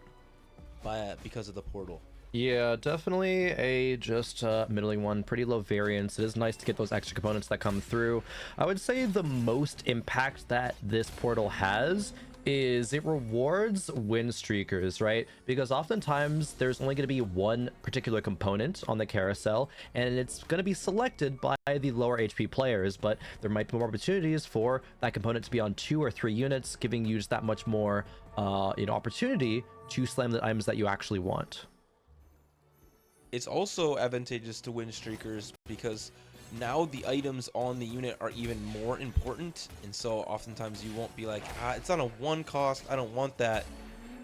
because of the portal. Yeah, definitely a just middling one. Pretty low variance. It is nice to get those extra components that come through. I would say the most impact that this portal has is it rewards win streakers, right? Because oftentimes there's only going to be one particular component on the carousel, and it's going to be selected by the lower HP players, but there might be more opportunities for that component to be on 2 or 3 units, giving you just that much more opportunity to slam the items that you actually want. It's also advantageous to win streakers because now the items on the unit are even more important, and so oftentimes you won't be like, it's on a 1 cost, I don't want that.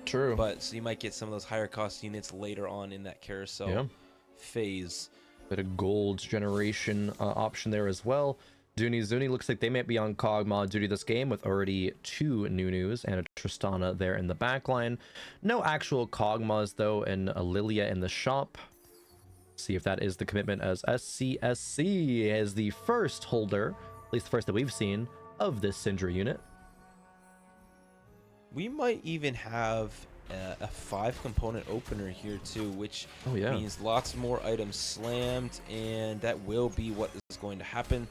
True. But so you might get some of those higher cost units later on in that carousel phase. Bit of gold generation option there as well. Zuni looks like they might be on Kog'Maw duty this game with already 2 Nunus and a Tristana there in the backline. No actual Kog'Maws though, and a Lilia in the shop. See if that is the commitment, as SCSC is the first holder, at least the first that we've seen, of this Syndra unit. We might even have a 5-component opener here too, which means lots more items slammed, and that will be what is going to happen.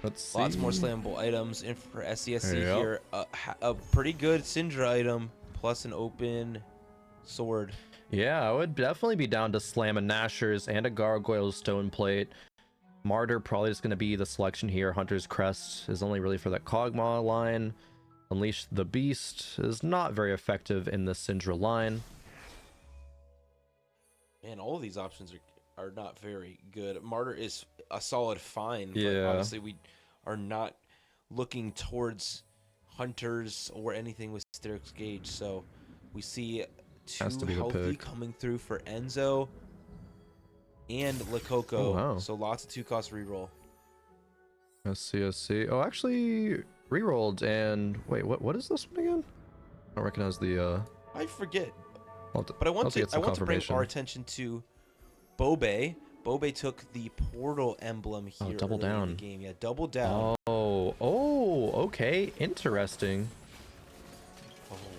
Let's see. Lots more slammable items, and for SCSC here, a pretty good Syndra item plus an open sword. Yeah, I would definitely be down to slam a Nashor's and a Gargoyle's Stone Plate. Martyr probably is going to be the selection here. Hunter's Crest is only really for that Kog'Maw line. Unleash the Beast is not very effective in the Syndra line. Man, all of these options are not very good. Martyr is a solid find, but Yeah. obviously we are not looking towards Hunters or anything with Styx Gauge, so we see 2 healthy coming through for Enzo and Lakoko. Oh, wow. So lots of 2-cost reroll. SCSC. Oh, actually rerolled, and wait, what is this one again? I don't recognize the I forget. but I want to bring our attention to Bobe. Bobe took the portal emblem here double down in the game. Yeah, double down. Oh, okay, interesting.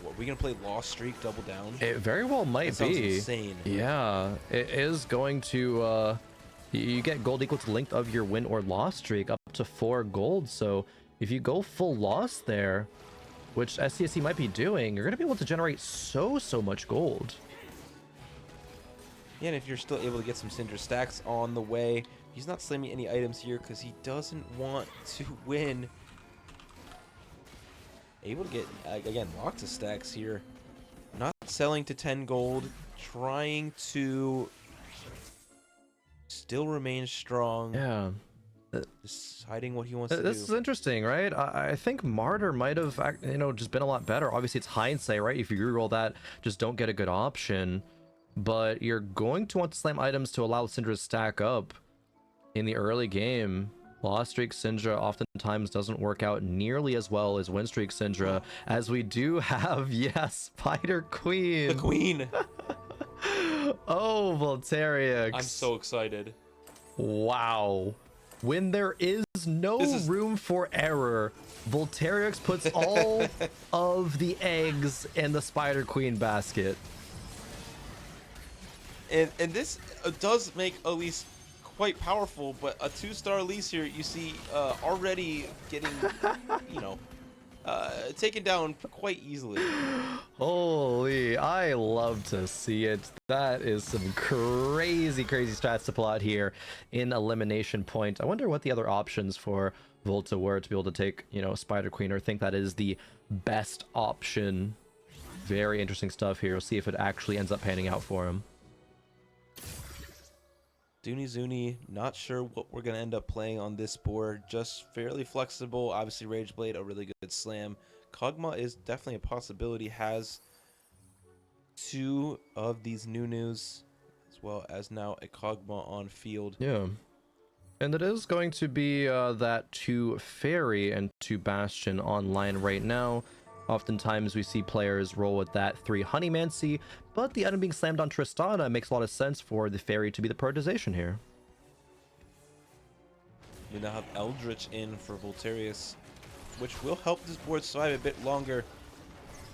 Are we gonna play Lost Streak double down? It very well might that be. Sounds insane. Yeah, it is going to you get gold equal to the length of your win or loss streak, up to 4 gold. So if you go full loss there, which SCSC might be doing, you're gonna be able to generate so much gold. Yeah, and if you're still able to get some Syndra stacks on the way, he's not slamming any items here because he doesn't want to win. Able to get, again, lots of stacks here. Not selling to 10 gold, trying to still remains strong. Yeah. Deciding what he wants to This do. is interesting, right? I think Martyr might have, just been a lot better. Obviously, it's hindsight, right? If you reroll that, just don't get a good option. But you're going to want to slam items to allow Syndra to stack up in the early game. Lost Streak Syndra oftentimes doesn't work out nearly as well as Win Streak Syndra, as we do have, yes, Spider Queen. The queen. Oh, Volterix. I'm so excited. Wow. When there is no room for error, Volterix puts all of the eggs in the Spider Queen basket. And this does make Elise quite powerful, but a 2-star Elise here, you see, already getting, taken down quite easily. Holy, I love to see it. That is some crazy stats to pull out here in Elimination Point. I wonder what the other options for Volta were to be able to take, Spider Queen, or think that is the best option. Very interesting stuff here. We'll see if it actually ends up panning out for him. Dooney Zuni, not sure what we're going to end up playing on this board. Just fairly flexible. Obviously, Rageblade, a really good slam. Kog'Maw is definitely a possibility. Has 2 of these Nunus, as well as now a Kog'Maw on field. Yeah. And it is going to be that 2 Fairy and 2 Bastion online right now. Oftentimes we see players roll with that 3 Honeymancy, but the item being slammed on Tristana makes a lot of sense for the Fairy to be the prioritization here. We now have Eldritch in for Volterius, which will help this board survive a bit longer.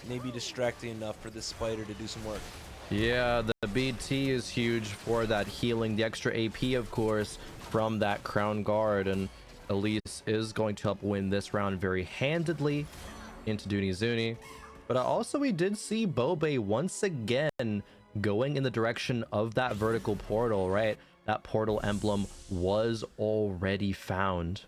Maybe distracting enough for this Spider to do some work. Yeah, the BT is huge for that healing, the extra AP, of course, from that Crown Guard, and Elise is going to help win this round very handedly into Dooney Zuni. But also we did see Bobe once again going in the direction of that vertical portal, right? That portal emblem was already found.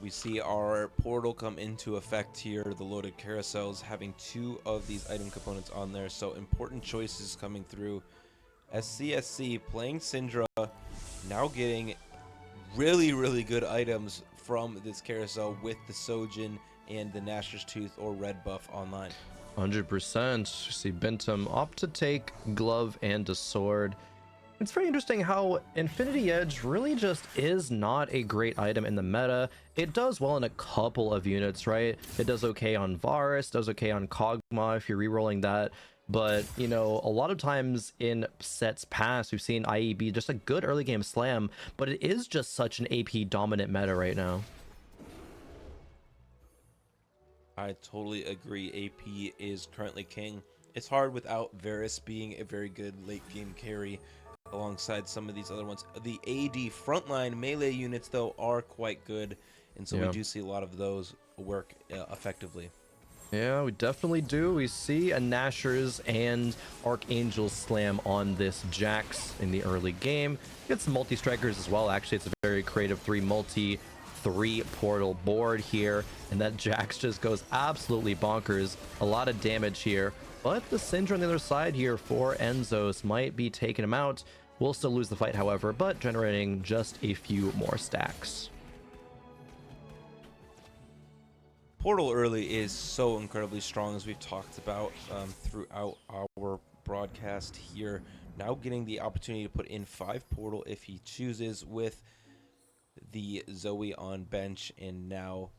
We see our portal come into effect here. The loaded carousels having 2 of these item components on there, so important choices coming through. SCSC playing Syndra, now getting really good items from this carousel with the Sojin and the Nashor's Tooth or Red buff online. 100%. See Bentham opt to take glove and a sword. It's very interesting how Infinity Edge really just is not a great item in the meta. It does well in a couple of units, right? It does okay on Varus, does okay on Kog'Maw if you're rerolling that. But, a lot of times in sets past, we've seen IE be just a good early game slam, but it is just such an AP dominant meta right now. I totally agree. AP is currently king. It's hard without Varus being a very good late game carry alongside some of these other ones. The AD frontline melee units, though, are quite good, and so we do see a lot of those work effectively. Yeah, we definitely do. We see a Nashor's and Archangel's slam on this Jax in the early game. Get some multi-strikers as well. Actually, it's a very creative 3 portal board here, and that Jax just goes absolutely bonkers. A lot of damage here, but the Syndra on the other side here for Enzos might be taking him out. We'll still lose the fight, however, but generating just a few more stacks. Portal early is so incredibly strong, as we've talked about throughout our broadcast here. Now getting the opportunity to put in 5 portal if he chooses, with the Zoe on bench, and now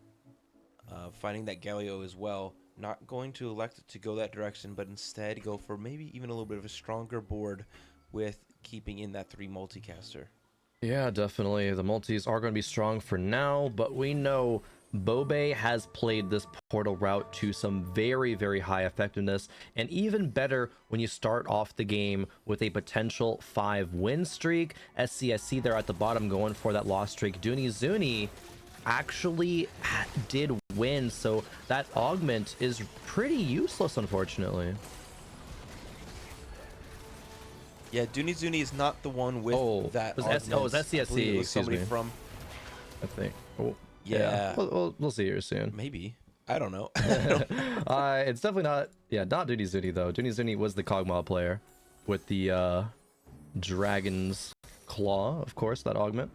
finding that Galio as well. Not going to elect to go that direction, but instead go for maybe even a little bit of a stronger board with keeping in that 3 multicaster. Yeah, definitely. The multis are going to be strong for now, but we know Bobe has played this portal route to some very high effectiveness, and even better when you start off the game with a potential 5 win streak. SCSC there at the bottom going for that loss streak. Dooney Zuni actually did win, so that augment is pretty useless, unfortunately. Yeah, Dooney Zuni is not the one with that. It's SCSC. Excuse me. From, I think. Oh. Yeah. We'll see here soon. Maybe. I don't know. It's definitely not. Yeah, not Dooney Zuni though. Dooney Zuni was the Kog'Maw player. with the Dragon's Claw, of course, that augment.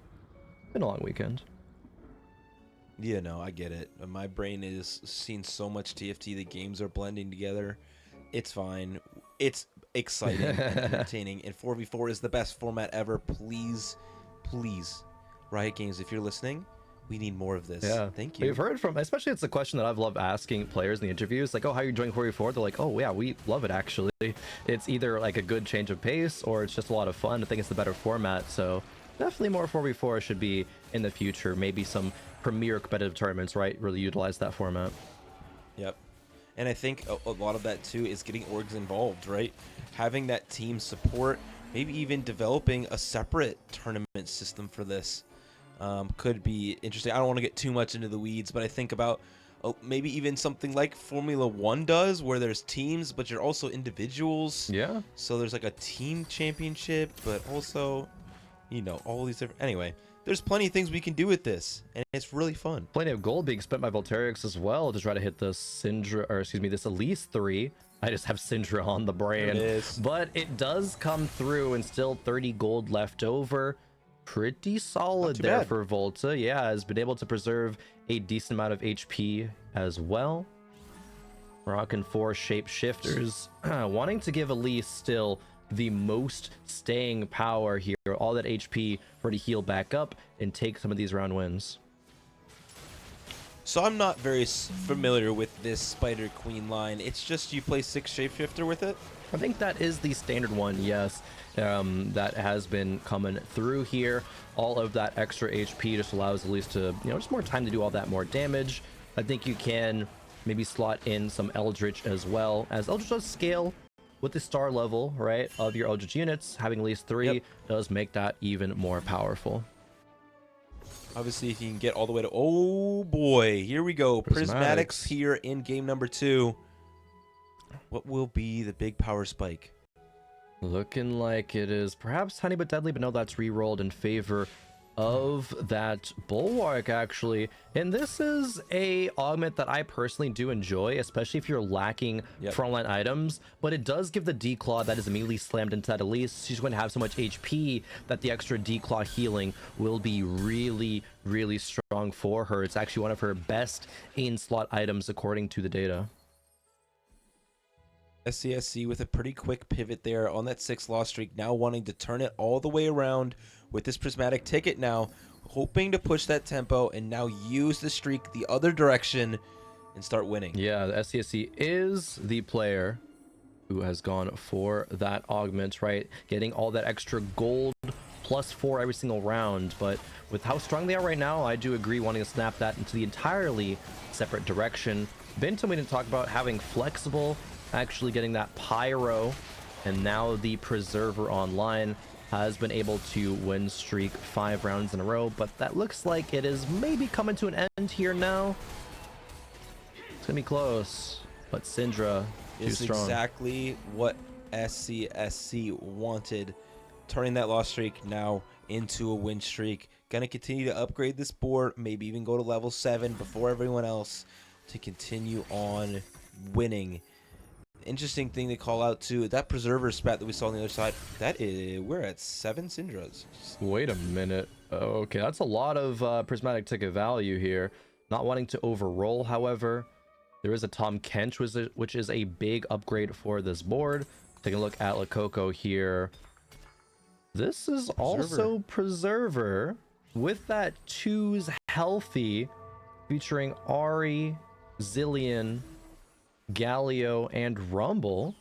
Been a long weekend. Yeah, no, I get it. My brain is seeing so much TFT. The games are blending together. It's fine. It's exciting and entertaining. And 4v4 is the best format ever. Please, please, Riot Games, if you're listening, we need more of this. Yeah, thank you. We've heard from, especially it's a question that I've loved asking players in the interviews, like, oh, how are you enjoying 4v4? They're like, oh yeah, we love it actually. It's either like a good change of pace or it's just a lot of fun. I think it's the better format, so definitely more 4v4 should be in the future. Maybe some premier competitive tournaments, right, really utilize that format. Yep. And I think a lot of that too is getting orgs involved, right? Having that team support, maybe even developing a separate tournament system for this. Could be interesting. I don't want to get too much into the weeds, but I think about maybe even something like Formula 1 does, where there's teams, but you're also individuals. Yeah. So there's like a team championship, but also, you know, all these different... Anyway, there's plenty of things we can do with this, and it's really fun. Plenty of gold being spent by Volterix as well to try to hit the Syndra, or excuse me, this Elise 3. I just have Syndra on the brain. But it does come through and still 30 gold left over. Pretty solid there for Volta. Yeah, has been able to preserve a decent amount of HP as well. Rocking 4 shapeshifters, wanting to give Elise still the most staying power here, all that HP for to heal back up and take some of these round wins. So I'm not very familiar with this Spider Queen line. It's just you play 6 shapeshifter with it? I think that is the standard one, yes. That has been coming through here. All of that extra HP just allows at least to, you know, just more time to do all that more damage. I think you can maybe slot in some Eldritch as well, as Eldritch does scale with the star level, right, of your Eldritch units. Having at least 3 does make that even more powerful. Obviously, if you can get all the way to... Oh, boy. Here we go. Prismatics here in game number 2. What will be the big power spike? Looking like it is perhaps tiny but deadly, but no, that's re-rolled in favor of that Bulwark, actually. And this is a augment that I personally do enjoy, especially if you're lacking frontline items. But it does give the D-Claw that is immediately slammed into that Elise. She's going to have so much HP that the extra D-Claw healing will be really, really strong for her. It's actually one of her best in-slot items according to the data. SCSC with a pretty quick pivot there on that 6 loss streak, now wanting to turn it all the way around with this prismatic ticket now, hoping to push that tempo and now use the streak the other direction and start winning. Yeah, the SCSC is the player who has gone for that augment, right? Getting all that extra gold +4 every single round, but with how strong they are right now, I do agree wanting to snap that into the entirely separate direction. Benton, we didn't talk about having flexible, actually getting that pyro, and now the preserver online has been able to win streak 5 rounds in a row, but that looks like it is maybe coming to an end here now. It's gonna be close, but Syndra too strong. Exactly what SCSC wanted, turning that loss streak now into a win streak. Gonna continue to upgrade this board, maybe even go to level 7 before everyone else to continue on winning. Interesting thing to call out too, that preserver spat that we saw on the other side, that is, we're at 7 Syndras. Wait a minute. Okay, that's a lot of prismatic ticket value here. Not wanting to overroll, however. There is a Tom Kench, which is a big upgrade for this board. Taking a look at Lakoko here. This is also preserver with that 2's healthy, featuring Ari, Zillion, Galio, and Rumble.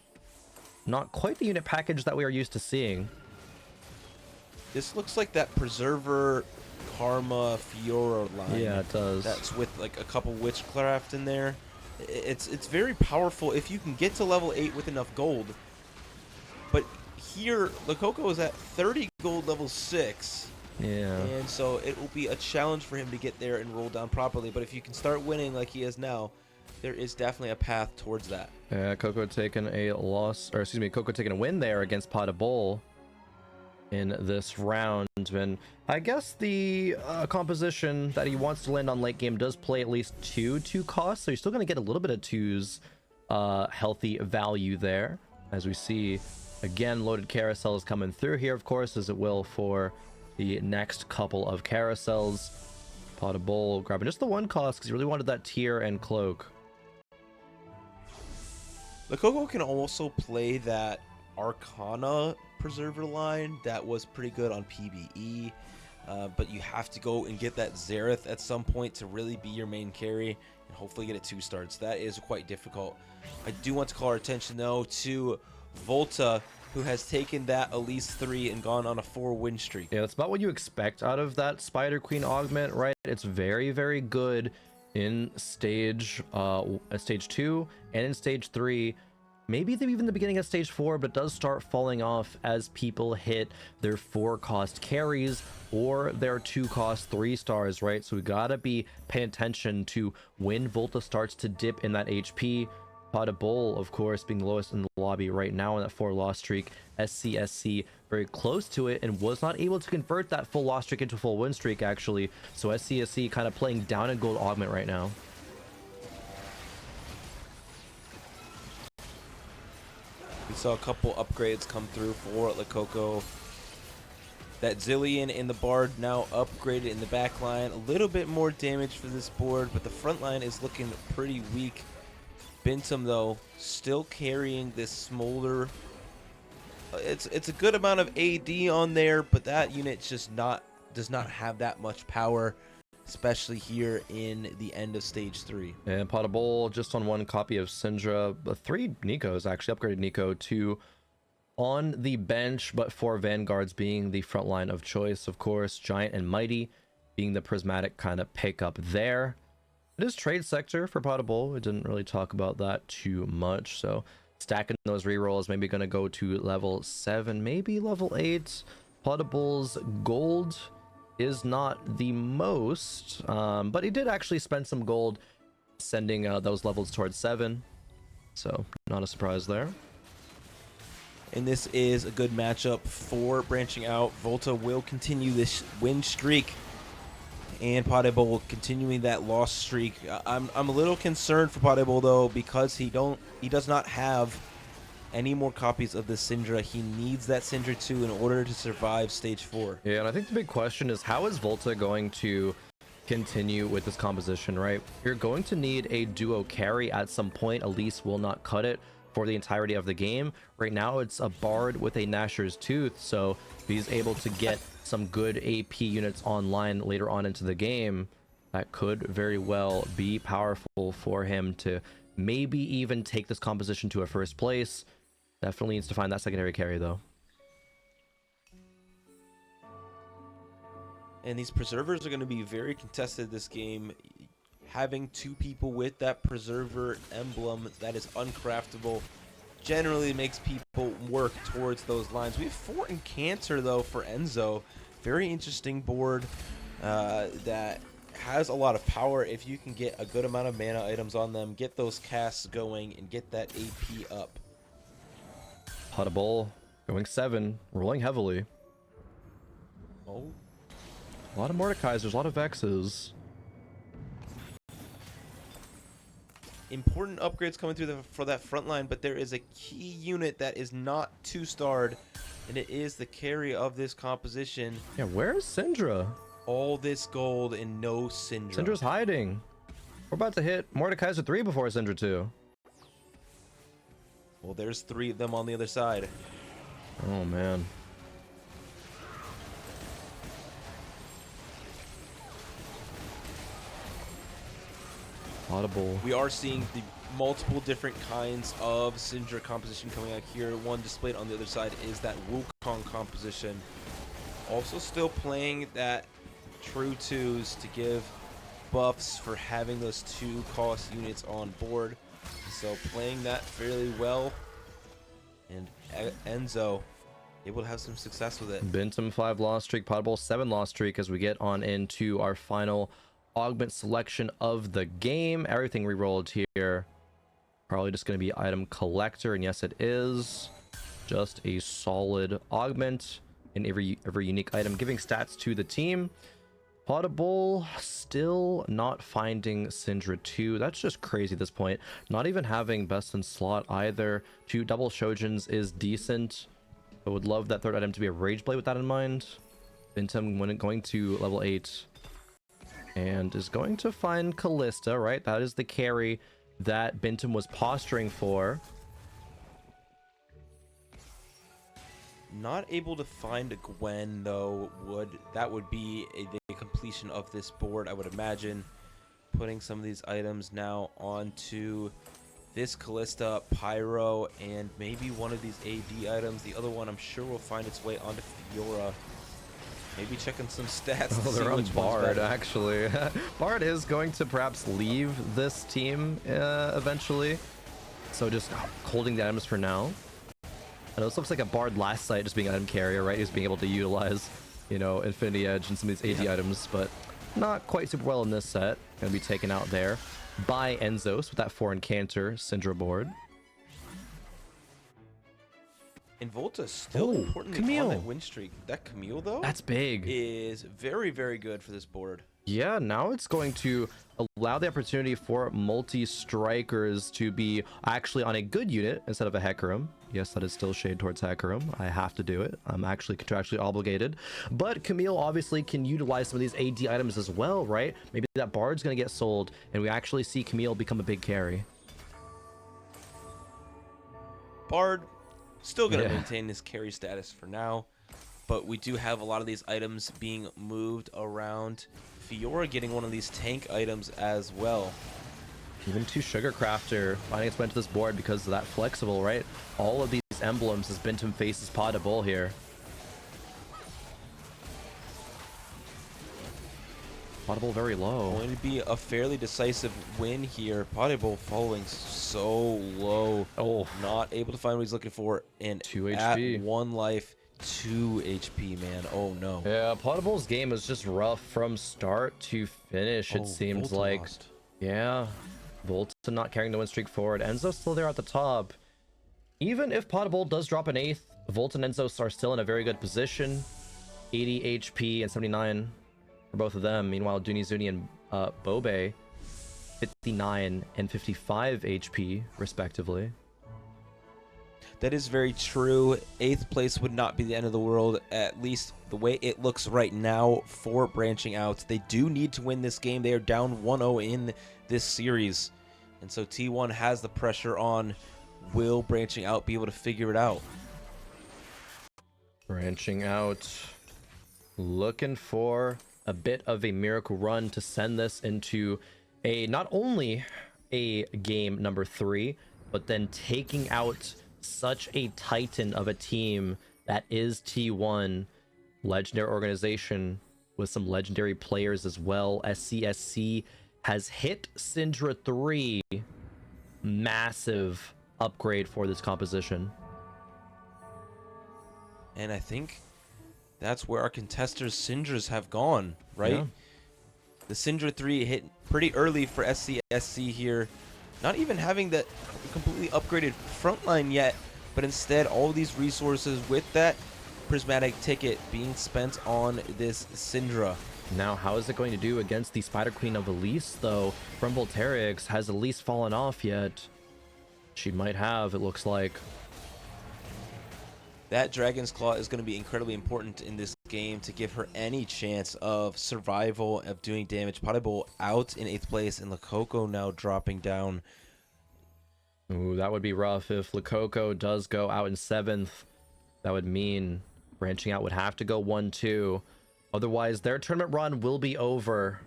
Not quite the unit package that we are used to seeing. This looks like that Preserver Karma Fiora line. Yeah, it does. That's with like a couple Witchcraft in there. It's very powerful if you can get to level 8 with enough gold. But here, Lakoko is at 30 gold level 6. Yeah. And so it will be a challenge for him to get there and roll down properly. But if you can start winning like he is now, there is definitely a path towards that. Yeah, Coco taking a loss, or excuse me, Coco taking a win there against Pot of Bowl in this round. And I guess the composition that he wants to land on late game does play at least 2 costs, so you're still going to get a little bit of 2's healthy value there, as we see Again, loaded carousels coming through here, of course, as it will for the next couple of carousels. Pot of Bowl grabbing just the one cost because he really wanted that tier and cloak. Coco can also play that Arcana Preserver line that was pretty good on PvE, but you have to go and get that Xerath at some point to really be your main carry and hopefully get it 2 starts. That is quite difficult. I do want to call our attention though to Volta, who has taken that Elise 3 and gone on a 4 win streak. Yeah, that's about what you expect out of that Spider Queen augment, right? It's very, very good in stage 2 and in stage 3. Maybe even the beginning of stage 4, but does start falling off as people hit their 4 cost carries or their 2 cost 3 stars, right? So we gotta be paying attention to when Volta starts to dip in that HP. Pot of Bowl, of course, being lowest in the lobby right now in that 4 loss streak. SCSC very close to it and was not able to convert that full loss streak into a full win streak, actually. So SCSC kind of playing down in gold augment right now. We saw a couple upgrades come through for Coco. That Zillion in the Bard now upgraded in the back line. A little bit more damage for this board, but the front line is looking pretty weak. Bintum, though, still carrying this Smolder. It's a good amount of AD on there, but that unit just does not have that much power, especially here in the end of stage 3. And Pot of Bowl just on 1 copy of Syndra. 3 Nikos, actually upgraded Nico to on the bench, but 4 Vanguards being the front line of choice, of course. Giant and Mighty being the prismatic kind of pickup there. It is trade sector for Pot of Bowl. We didn't really talk about that too much. So stacking those rerolls, maybe going to go to level 7, maybe level 8. Pot of Bowl's gold is not the most, but he did actually spend some gold sending those levels towards 7. So not a surprise there. And this is a good matchup for branching out. Volta will continue this win streak, and Potable continuing that loss streak. I'm a little concerned for Potable though, because he does not have any more copies of the Syndra. He needs that Syndra 2 in order to survive stage 4. Yeah, and I think the big question is, how is Volta going to continue with this composition, right? You're going to need a duo carry at some point. Elise will not cut it for the entirety of the game. Right now it's a Bard with a Gnasher's Tooth, so if he's able to get some good AP units online later on into the game, that could very well be powerful for him to maybe even take this composition to a first place. Definitely needs to find that secondary carry though. And these preservers are going to be very contested this game. Having 2 people with that preserver emblem that is uncraftable generally makes people work towards those lines. We have 4 in Cancer though for Enzo. Very interesting board that has a lot of power if you can get a good amount of mana items on them, get those casts going, and get that AP up. Pot of Bowl going 7, rolling heavily. Oh. A lot of Mordekaisers, a lot of Vexes. Important upgrades coming through for that front line, but there is a key unit that is not 2-starred, and it is the carry of this composition. Yeah, where's Syndra? All this gold and no Syndra. Syndra's hiding. We're about to hit Mordekaiser 3 before Syndra 2. Well, there's 3 of them on the other side. Oh, man. Audible. We are seeing the multiple different kinds of Syndra composition coming out here. One displayed on the other side is that Wukong composition. Also still playing that True 2s to give buffs for having those 2 cost units on board. So playing that fairly well. And Enzo able to have some success with it. Bintum 5 loss streak, Potable 7 loss streak as we get on into our final augment selection of the game. Everything re-rolled here. Probably just going to be item collector, and yes, it is just a solid augment in every unique item, giving stats to the team. Potable still not finding Syndra 2. That's just crazy at this point. Not even having best in slot either. 2 double Shojins is decent. I would love that third item to be a Rage Blade with that in mind. Bintum when going to level 8 and is going to find Callista, right? That is the carry that Bintum was posturing for. Not able to find a Gwen though. That would be the completion of this board, I would imagine. Putting some of these items now onto this Callista, Pyro, and maybe one of these AD items. The other one I'm sure will find its way onto Fiora. Maybe checking some stats. Oh, they're on Bard, actually. Bard is going to perhaps leave this team eventually. So just holding the items for now. I know this looks like a Bard last sight, just being an item carrier, right? He's being able to utilize, you know, Infinity Edge and some of these AD items, but not quite super well in this set. Gonna be taken out there by Enzos with that foreign Cantor Syndra board. And Volta still importantly Camille. on that win streak. That Camille though, That's big. is very, very good for this board. Yeah, now it's going to allow the opportunity for multi-strikers to be actually on a good unit instead of a Hecarim. Yes, that is still shade towards Hecarim. I have to do it. I'm actually contractually obligated. But Camille obviously can utilize some of these AD items as well, right? Maybe that Bard's going to get sold, and we actually see Camille become a big carry. Bard still going to maintain his carry status for now, but we do have a lot of these items being moved around. Fiora getting one of these tank items as well. Even to Sugar Crafter finding its way into this board because of that flexible, right? All of these emblems as Bintum faces Pot de Bull here. Pot de Bull very low. Going to be a fairly decisive win here. Pot de Bull falling so low. Oh, Not able to find what he's looking for. And 2 HP. at 1 life, 2 HP, man. Oh no. yeah, Pot de Bull's game is just rough from start to finish, it seems Volta like. lost. Yeah, Volta not carrying the win streak forward. Enzo's still there at the top. Even if Pot de Bull does drop an 8th, Volta and Enzo are still in a very good position. 80 HP and 79 for both of them. Meanwhile, Dunizuni and Bobe, 59 and 55 HP, respectively. That is very true. 8th place would not be the end of the world, at least the way it looks right now for branching out. They do need to win this game. They are down 1-0 in this series. And so T1 has the pressure on. Will branching out be able to figure it out? Branching out, looking for a bit of a miracle run to send this into a not only a game number 3, but then taking out such a titan of a team that is T1, legendary organization with some legendary players as well. SCSC has hit Syndra 3. Massive upgrade for this composition. And I think that's where our contesters' Syndras have gone, right? Yeah. The Syndra 3 hit pretty early for SCSC here. Not even having that completely upgraded frontline yet, but instead all these resources with that prismatic ticket being spent on this Syndra. Now, how is it going to do against the Spider Queen of Elise, though? From Volterix, has Elise fallen off yet? She might have, it looks like. That Dragon's Claw is going to be incredibly important in this game to give her any chance of survival, of doing damage. Pot de Bull out in 8th place, and Lakoko now dropping down. Ooh, that would be rough. If Lakoko does go out in 7th, that would mean branching out would have to go 1-2. Otherwise, their tournament run will be over.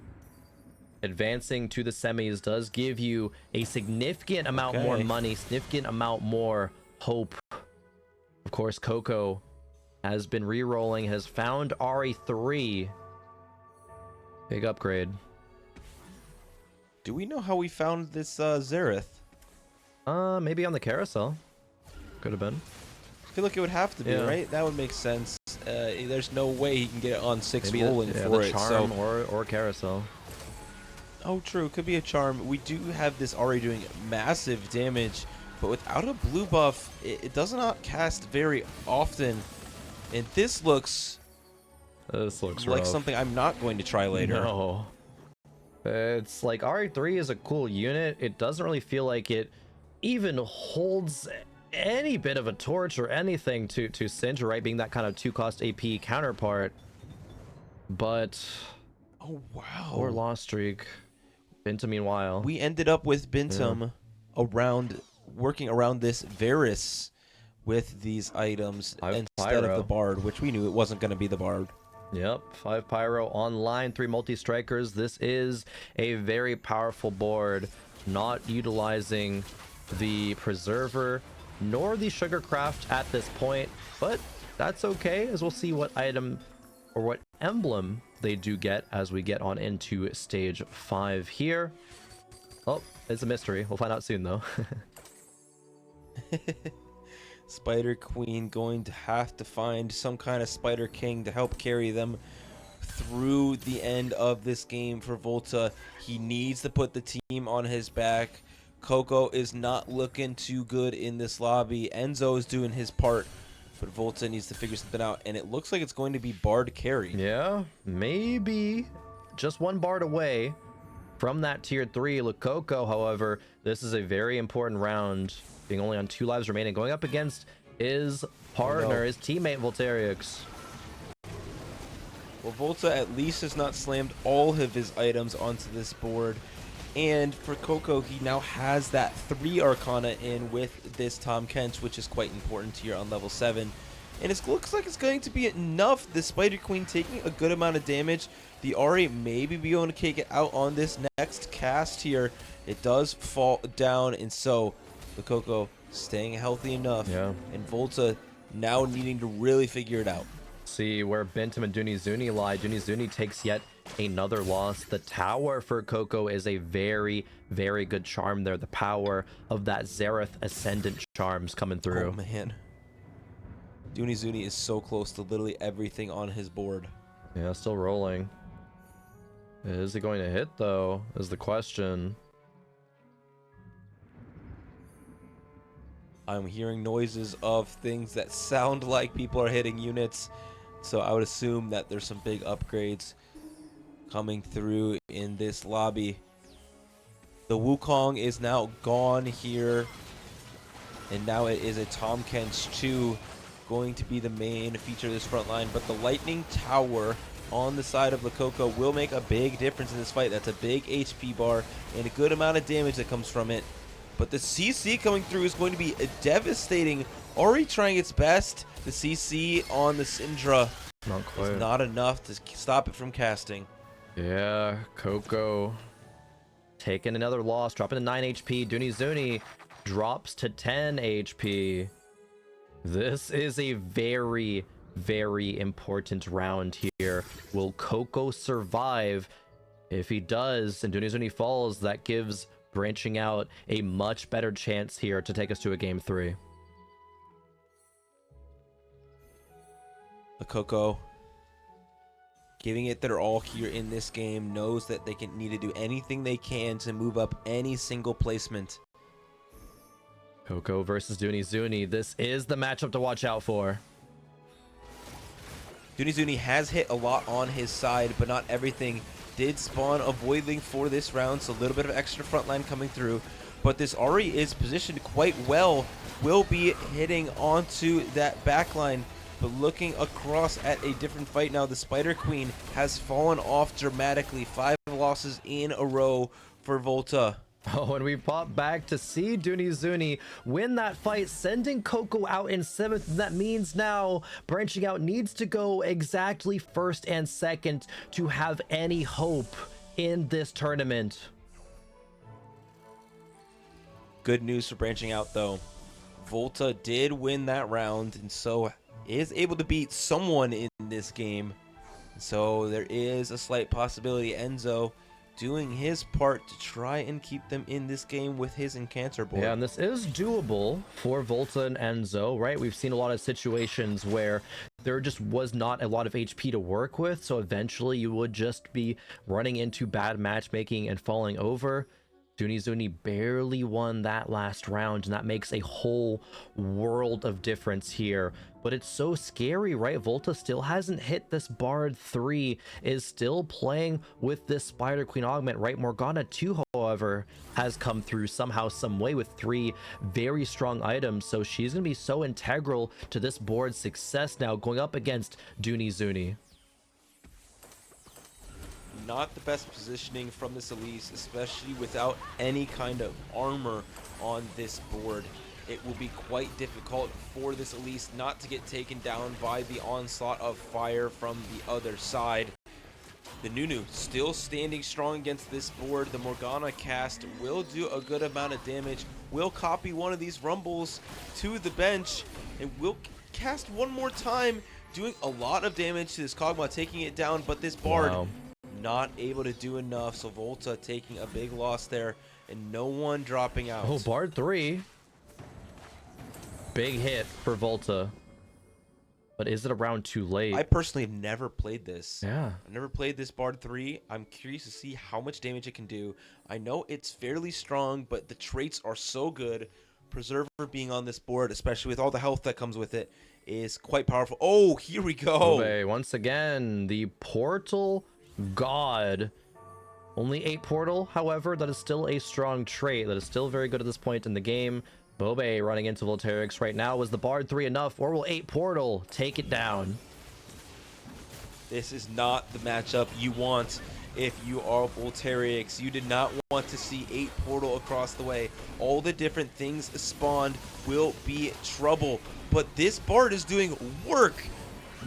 Advancing to the semis does give you a significant amount more money, significant amount more hope. Of course, Coco has been re-rolling, has found RE3. Big upgrade. Do we know how we found this Xerath? Maybe on the carousel. Could have been. I feel like it would have to be, Yeah. right? That would make sense. There's no way he can get it on 6 Maybe rolling the for it. charm So, or carousel. oh, true. Could be a charm. We do have this already doing massive damage, but without a blue buff, it does not cast very often. And this looks Like like something I'm not going to try later. No. It's like RE3 is a cool unit. It doesn't really feel like it even holds any bit of a torch or anything to Singe, right? Being that kind of 2-cost AP counterpart. But Oh, wow. or lost streak. Binta, meanwhile. We ended up with Bintum working around this Varus with these items instead of the Bard, which we knew it wasn't going to be the Bard. Yep, 5 Pyro online, 3 multi-strikers. This is a very powerful board, not utilizing the Preserver nor the Sugarcraft at this point, but that's okay, as we'll see what item or what emblem they do get as we get on into stage 5 here. Oh, it's a mystery. We'll find out soon, though. Spider Queen going to have to find some kind of Spider King to help carry them through the end of this game for Volta. He needs to put the team on his back. Coco is not looking too good in this lobby. Enzo is doing his part, but Volta needs to figure something out, and it looks like it's going to be Bard carry. Yeah, maybe just one Bard away from that tier 3. Coco, however, this is a very important round, being only on 2 lives remaining, going up against his partner, his teammate Volterix. Well, Volta at least has not slammed all of his items onto this board. And for Coco, he now has that 3 Arcana in with this Tom Kent, which is quite important here on level 7. And it looks like it's going to be enough. The Spider Queen taking a good amount of damage. The Ari maybe be able to take it out on this next cast here. It does fall down, and so the Coco staying healthy enough. Yeah. And Volta now needing to really figure it out. See where Bintum and Dunizuni lie. Dunizuni takes yet another loss. The tower for Coco is a very, very good charm there. The power of that Xerath Ascendant charms coming through. Oh, man. Dunizuni is so close to literally everything on his board. Yeah, still rolling. Is it going to hit, though, is the question. I'm hearing noises of things that sound like people are hitting units. So I would assume that there's some big upgrades coming through in this lobby. The Wukong is now gone here. And now it is a Tom Kent 2 going to be the main feature of this front line. But the Lightning Tower on the side of Lakoko will make a big difference in this fight. That's a big HP bar and a good amount of damage that comes from it. But the CC coming through is going to be devastating. Ori trying its best. The CC on the Syndra Not quite. is not enough to stop it from casting. Yeah, Coco taking another loss, dropping to 9 HP. Dunizuni drops to 10 HP. This is a very, very important round here. Will Coco survive? If he does and Dunizuni falls, that gives Branching Out a much better chance here to take us to a game 3. The Coco giving it their all here in this game, knows that they need to do anything they can to move up any single placement. Coco versus Dunizuni. This is the matchup to watch out for. Dunizuni has hit a lot on his side, but not everything. Did spawn a Voidling for this round, so a little bit of extra frontline coming through. But this Ari is positioned quite well. Will be hitting onto that backline. But looking across at a different fight now, the Spider Queen has fallen off dramatically. 5 losses in a row for Volta. Oh, and we pop back to see Dunizuni win that fight, sending Coco out in 7th. And that means now Branching Out needs to go exactly 1st and 2nd to have any hope in this tournament. Good news for Branching Out, though. Volta did win that round, and so is able to beat someone in this game. So there is a slight possibility Enzo doing his part to try and keep them in this game with his Encanter board. Yeah, and this is doable for Volta and Enzo, right? We've seen a lot of situations where there just was not a lot of HP to work with, so eventually you would just be running into bad matchmaking and falling over. Dunizuni barely won that last round, and that makes a whole world of difference here. But it's so scary, right? Volta still hasn't hit this Bard 3, is still playing with this Spider Queen augment, right? Morgana 2, however, has come through somehow, some way with 3 very strong items. So she's going to be so integral to this board's success now, going up against Dunizuni. Not the best positioning from this Elise, especially without any kind of armor on this board. It will be quite difficult for this Elise not to get taken down by the onslaught of fire from the other side. The Nunu still standing strong against this board. The Morgana cast will do a good amount of damage, will copy one of these rumbles to the bench, and will cast one more time, doing a lot of damage to this Kog'Maw, taking it down, but this Bard not able to do enough. So Volta taking a big loss there, and no one dropping out. Oh, Bard 3. Big hit for Volta. But is it a round too late? I personally have never played this. Yeah. I've never played this Bard 3. I'm curious to see how much damage it can do. I know it's fairly strong, but the traits are so good. Preserver being on this board, especially with all the health that comes with it, is quite powerful. Oh, here we go. Okay, once again, the Portal God. Only 8 portal, however, that is still a strong trait. That is still very good at this point in the game. Bobe running into Volterix right now. Was the Bard 3 enough, or will 8 portal take it down? This is not the matchup you want if you are Volterix. You did not want to see 8 portal across the way. All the different things spawned will be trouble. But this Bard is doing work.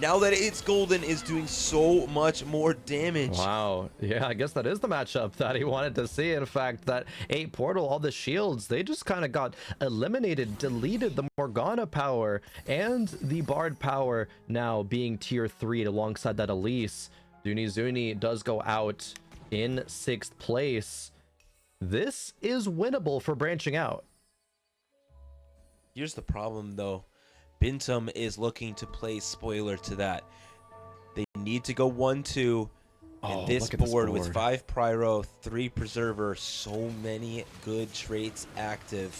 Now that it's golden, is doing so much more damage. Wow. Yeah, I guess that is the matchup that he wanted to see. In fact, that 8 portal, all the shields, they just kind of got eliminated, deleted. The Morgana power and the Bard power now being tier 3 alongside that Elise. Dunizuni does go out in 6th place. This is winnable for branching out. Here's the problem, though. Bintum is looking to play spoiler to that. They need to go 1-2. And this board with 5 Pyro, 3 Preserver, so many good traits active,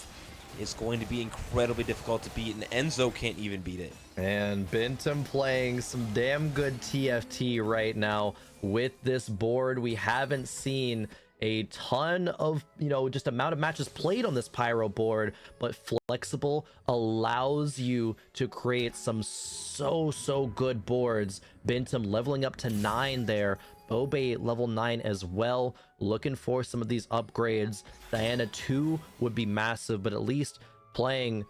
is going to be incredibly difficult to beat, and Enzo can't even beat it. And Bintum playing some damn good TFT right now with this board. We haven't seen a ton of, just amount of matches played on this Pyro board, but flexible allows you to create some so good boards. Bintum leveling up to 9 there. Bobe level 9 as well. Looking for some of these upgrades. Diana 2 would be massive, but at least playing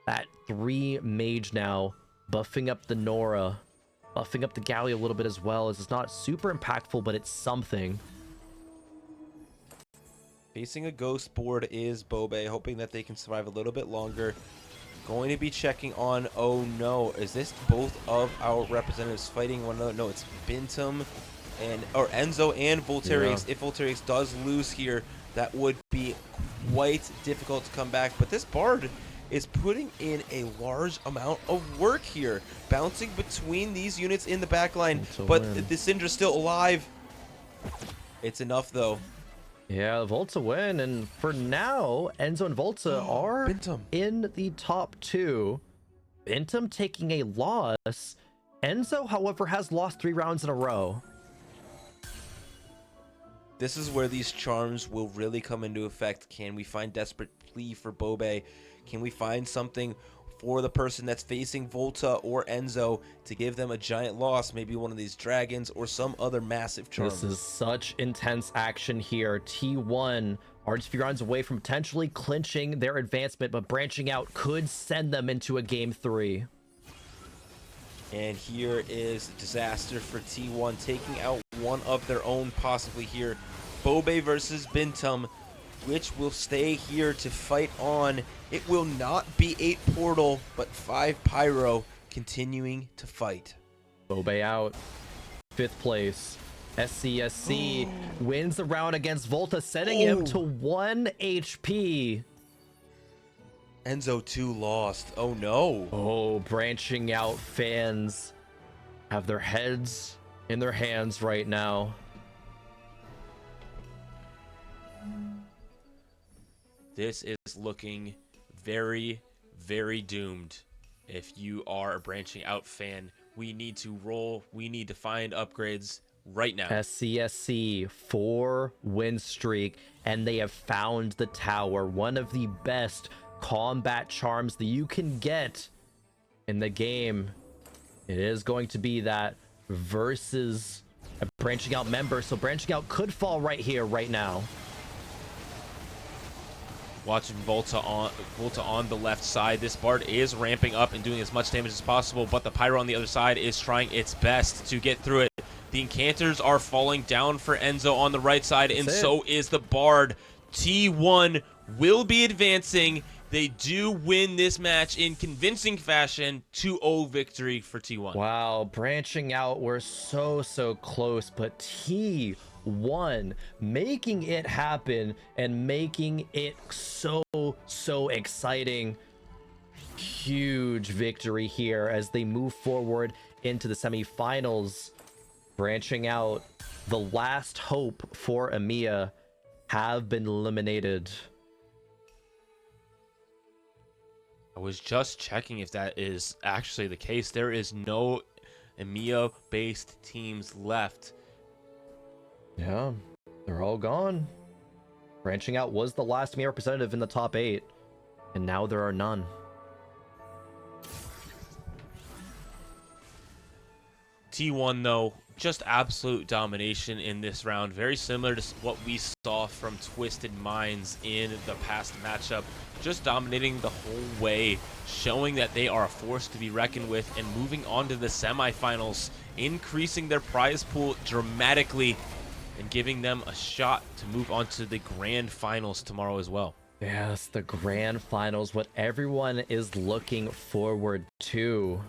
that 3 mage now, buffing up the Nora, buffing up the Galley a little bit as well. It's not super impactful, but it's something. Facing a ghost board is Bobe, hoping that they can survive a little bit longer. Going to be checking on, oh no, is this both of our representatives fighting one another? No, it's Bintum or Enzo and Volterix. Yeah. If Volterix does lose here, that would be quite difficult to come back. But this Bard is putting in a large amount of work here, bouncing between these units in the backline. But the Syndra's still alive. It's enough though. Yeah, Volta win, and for now, Enzo and Volta are in the top 2. Bintum taking a loss. Enzo, however, has lost 3 rounds in a row. This is where these charms will really come into effect. Can we find Desperate Plea for Bobe? Can we find something for the person that's facing Volta or Enzo to give them a giant loss? Maybe one of these dragons or some other massive charm. This is such intense action here. T1 are just a few rounds away from potentially clinching their advancement, but branching out could send them into a game 3. And here is disaster for T1, taking out one of their own possibly here. Bobe versus Bintum, which will stay here to fight on. It will not be 8 portal, but 5 pyro continuing to fight. Bobe out. 5th place. SCSC wins the round against Volta, setting him to 1 HP. Enzo 2 lost. Oh no. Oh, branching out fans have their heads in their hands right now. This is looking very, very doomed. If you are a branching out fan, we need to roll. We need to find upgrades right now. SCSC 4-win streak, and they have found the tower, one of the best combat charms that you can get in the game. It is going to be that versus a branching out member, so branching out could fall right here, right now. Watching Volta on the left side. This Bard is ramping up and doing as much damage as possible, but the Pyro on the other side is trying its best to get through it. The Incanters are falling down for Enzo on the right side, and so is the Bard. T1 will be advancing. They do win this match in convincing fashion. 2-0 victory for T1. Wow, branching out, we're so close, but T1 making it happen and making it so exciting. Huge victory here as they move forward into the semifinals. Branching out, the last hope for EMEA, have been eliminated. I was just checking if that is actually the case. There is no EMEA-based teams left. Yeah, they're all gone. Branching out was the last EMEA representative in the top 8, and now there are none. T1, though, just absolute domination in this round. Very similar to what we saw from Twisted Minds in the past matchup. Just dominating the whole way, showing that they are a force to be reckoned with, and moving on to the semifinals, increasing their prize pool dramatically, and giving them a shot to move on to the grand finals tomorrow as well. Yes, the grand finals, what everyone is looking forward to.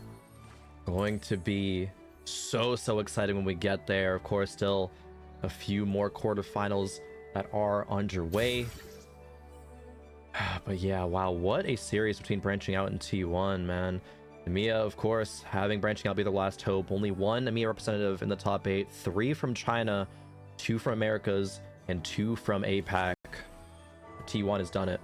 Going to be so exciting when we get there. Of course, still a few more quarterfinals that are underway. But yeah, wow, what a series between branching out and T1, man. EMEA, of course, having branching out be the last hope. Only one EMEA representative in the top 8, 3 from China, 2 from Americas, and 2 from APAC. T1 has done it.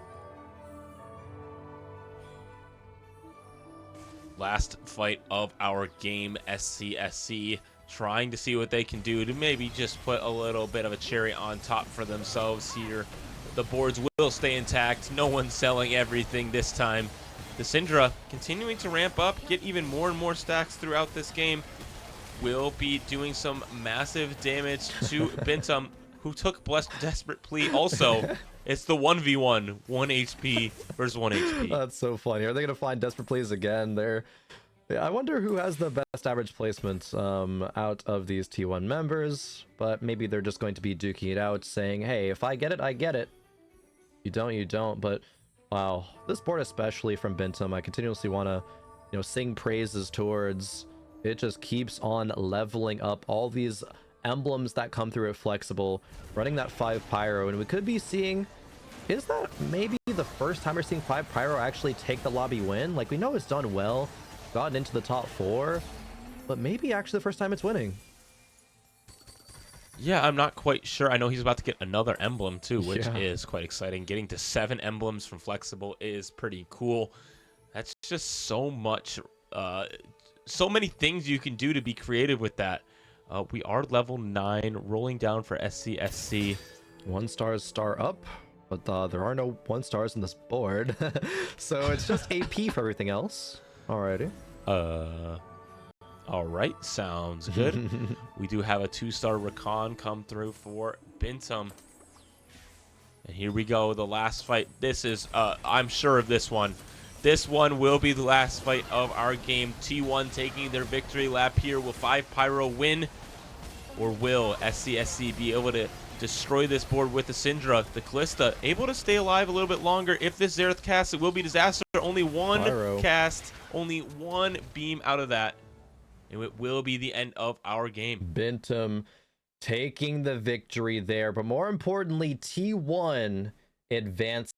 Last fight of our game, SCSC trying to see what they can do to maybe just put a little bit of a cherry on top for themselves here. The boards will stay intact. No one's selling everything this time. The Syndra continuing to ramp up, get even more and more stacks throughout this game. Will be doing some massive damage to Bintum, who took Blessed Desperate Plea also. It's the 1v1, 1 HP versus 1 HP. That's so funny. Are they going to find Desperate Pleas again? I wonder who has the best average placement out of these T1 members, but maybe they're just going to be duking it out, saying, hey, if I get it, I get it. You don't, you don't. But wow, this board, especially from Bintum, I continuously want to, sing praises towards. It just keeps on leveling up all these emblems that come through it flexible, running that 5 Pyro, and we could be seeing, is that maybe the first time we're seeing 5 Pyro actually take the lobby win? Like, we know it's done well, gotten into the top 4, but maybe actually the first time it's winning. Yeah, I'm not quite sure. I know he's about to get another emblem too, which is quite exciting. Getting to 7 emblems from Flexible is pretty cool. That's just so much, so many things you can do to be creative with that. We are level 9, rolling down for SCSC. 1 star up, but there are no 1 stars on this board. So it's just AP for everything else. Alrighty. Alright, sounds good. We do have a 2-star Recon come through for Bintum. And here we go, the last fight. This is, I'm sure of this one. This one will be the last fight of our game. T1 taking their victory lap here. Will 5 Pyro win? Or will SCSC be able to destroy this board with the Syndra? The Callista able to stay alive a little bit longer. If this Xerath cast, it will be disaster. Only 1 Pyro cast, only 1 beam out of that. And it will be the end of our game. Bintum taking the victory there, but more importantly, T1 advancing